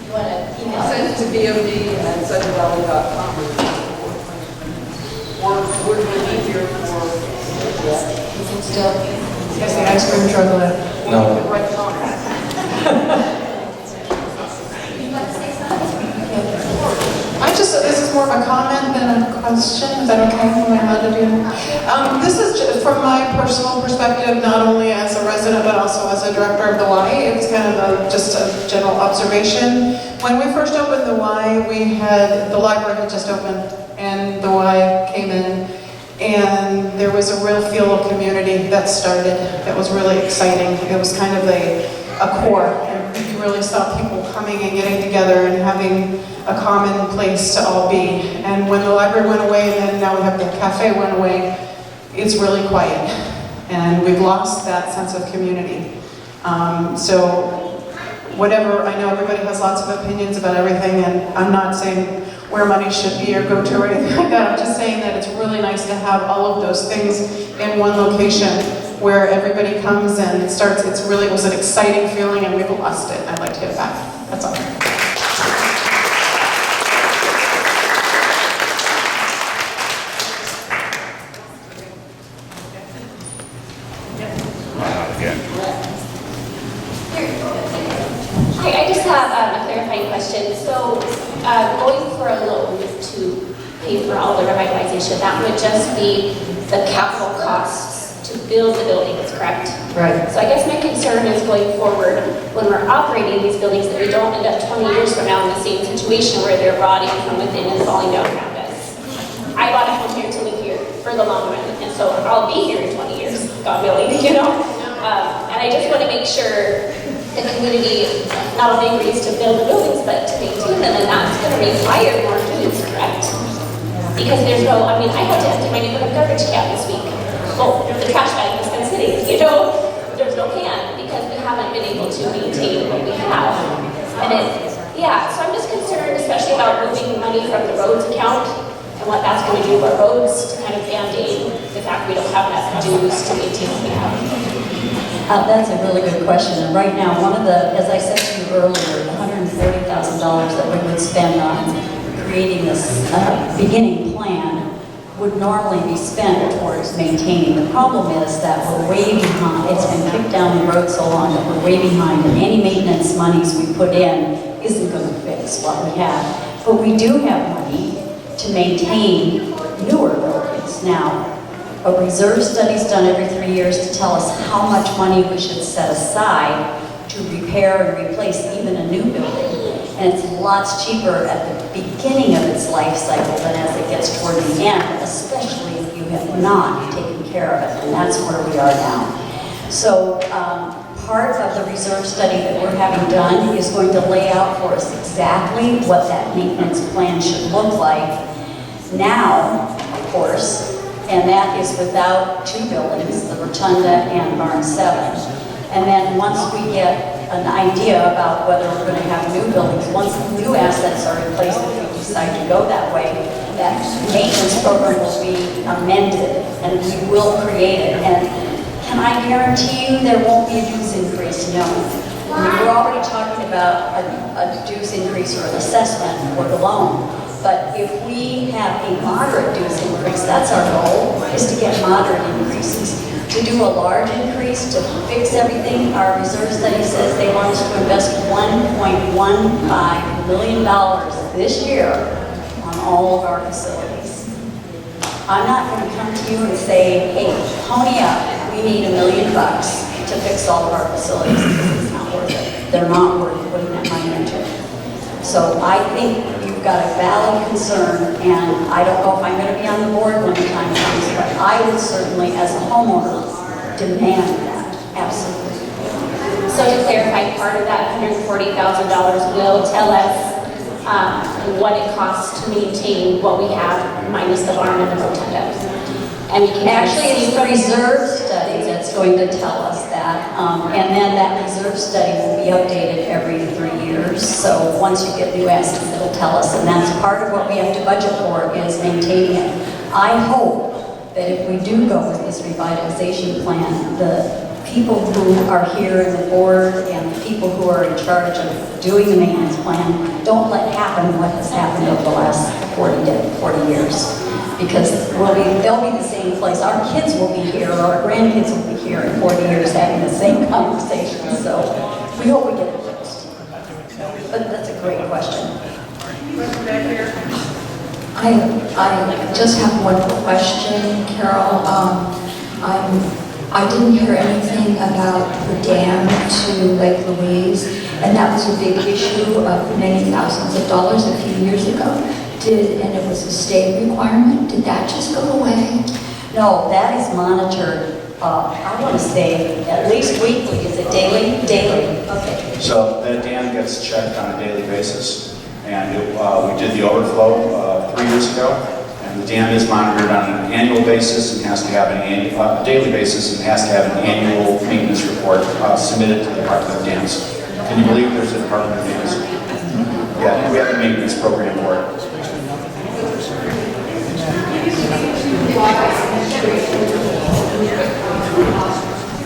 You want to email Send it to BOD and sendvalley.com. Or would it be easier for? Still. Yes, the ice cream truck left. No. This is more of a comment than a question. Is that okay? Am I allowed to do that? This is from my personal perspective, not only as a resident, but also as a director of the Y. It was kind of just a general observation. When we first opened the Y, the library had just opened, and the Y came in, and there was a real feel of community that started. That was really exciting. It was kind of a core, and you really saw people coming and getting together and having a common place to all be. And when the library went away, and then now we have the cafe went away, it's really quiet. And we've lost that sense of community. So whatever, I know everybody has lots of opinions about everything, and I'm not saying where money should be or go to or anything like that. I'm just saying that it's really nice to have all of those things in one location where everybody comes and it was an exciting feeling, and we've lost it. I'd like to get it back. That's all. Hi, I just have a clarifying question. So, going for a loan to pay for all the revitalization, that would just be the capital costs to build the buildings, correct? Right. So I guess my concern is going forward, when we're operating these buildings, that we don't end up 20 years from now in the same situation where they're rotting from within and falling down around us. I bought a home here to live here for the long run, and so I'll be here in 20 years, God willing, you know? And I just want to make sure the community not only agrees to build the buildings, but to maintain them, and that's going to require more dues, correct? Because there's no, I had to empty my neighborhood garbage can this week. Well, the trash bag has been sitting, you know? There's no can, because we haven't been able to maintain what we have. And so I'm just concerned, especially about moving money from the roads account, and what that's going to do to our roads, to kind of band-aid the fact we don't have enough dues to maintain what we have. That's a really good question. And right now, as I said to you earlier, the $140,000 that we would spend on creating this beginning plan would normally be spent towards maintaining. The problem is that we're way behind. It's been kicked down the road so long that we're way behind, and any maintenance monies we put in isn't going to fix what we have. But we do have money to maintain newer buildings. Now, a reserve study is done every 3 years to tell us how much money we should set aside to repair and replace even a new building. And it's lots cheaper at the beginning of its life cycle than as it gets toward the end, especially if you have not taken care of it. And that's where we are now. So part of the reserve study that we're having done is going to lay out for us exactly what that maintenance plan should look like now, of course. And that is without two buildings, the Rotunda and Barn 7. And then once we get an idea about whether we're going to have new buildings, once new assets are in place, if we decide to go that way, that maintenance program will be amended and we will create it. And can I guarantee you there won't be a dues increase? No. I mean, we're already talking about a dues increase or an assessment for the loan. But if we have a moderate dues increase, that's our goal, is to get moderate increases. To do a large increase, to fix everything, our reserve study says they want us to invest $1.15 million this year on all of our facilities. I'm not going to come to you and say, hey, pony up, we need $1 million to fix all of our facilities, because it's not worth it. They're not worth putting that money into it. So I think you've got a valid concern, and I don't know if I'm going to be on the board when the time comes, but I would certainly, as a homeowner, demand that, absolutely. So to clarify, part of that $140,000 will tell us what it costs to maintain what we have minus the barn and the rotunda. And we can Actually, it's see the reserve study that's going to tell us that. And then that reserve study will be updated every 3 years. So once you get new assets, it'll tell us. And that's part of what we have to budget for, is maintaining it. I hope that if we do go with this revitalization plan, the people who are here in the board and the people who are in charge of doing the maintenance plan don't let happen what has happened over the last 40 years. Because they'll be the same place. Our kids will be here, or our grandkids will be here in 40 years having the same conversation. So we hope we get it fixed. But that's a great question. I just have one question, Carol. I didn't hear anything about the dam to Lake Louise, and that was a big issue of many thousands of dollars a few years ago. And it was a state requirement. Did that just go away? No, that is monitored, I want to say at least weekly. Is it daily? Daily, okay. So that dam gets checked on a daily basis. And we did the overflow 3 years ago. And the dam is monitored on an annual basis and has to have a daily basis and has to have an annual maintenance report submitted to the Department of Dams. Can you believe there's a Department of Dams? Yeah, we have a maintenance program for it.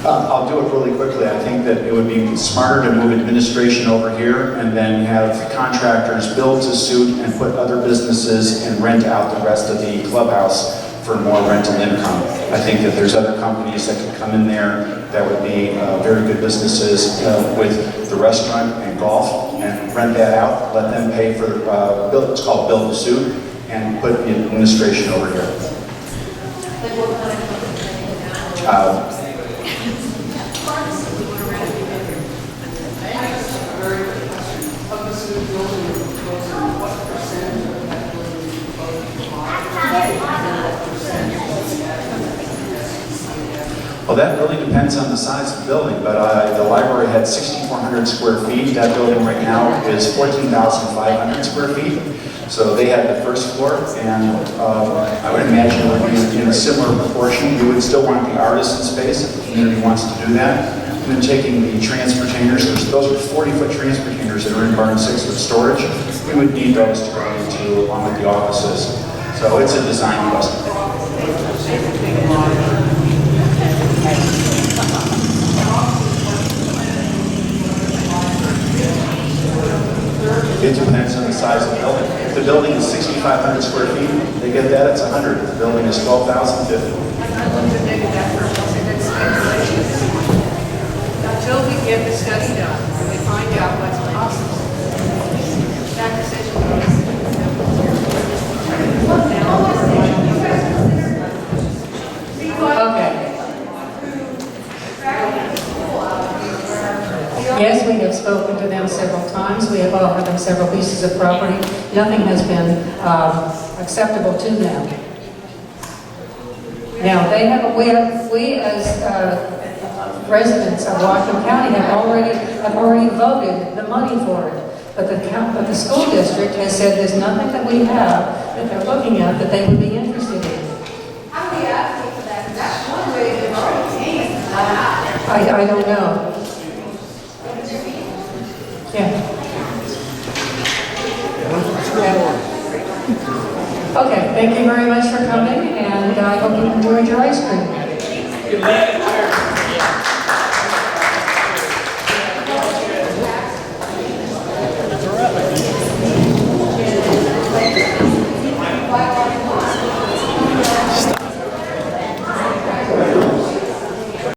I'll do it really quickly. I think that it would be smarter to move administration over here and then have contractors build to suit and put other businesses and rent out the rest of the clubhouse for more rental income. I think that there's other companies that could come in there that would be very good businesses with the restaurant and golf, and rent that out, let them pay for, it's called build to suit, and put the administration over here. Well, that really depends on the size of the building, but the library had 6,400 square feet. That building right now is 14,500 square feet. So they had the first floor, and I would imagine it would be in a similar proportion. We would still want the artisan space if the community wants to do that. And then taking the transportainers, those are 40-foot transportainers that are in barn 6 with storage. We would need those to go into along with the offices. So it's a design question. It depends on the size of the building. If the building is 6,500 square feet, they get that, it's 100. If the building is 12,050. Until we get the study done, and we find out what's possible, that decision Okay. Yes, we have spoken to them several times. We have offered them several pieces of property. Nothing has been acceptable to them. Now, we as residents of Whatcom County have already voted the money for it. But the school district has said there's nothing that we have that they're looking at that they would be interested in. How do we advocate for that? That's one way they've already changed. I don't know. Yeah. Okay, thank you very much for coming, and I hope you enjoyed your ice cream.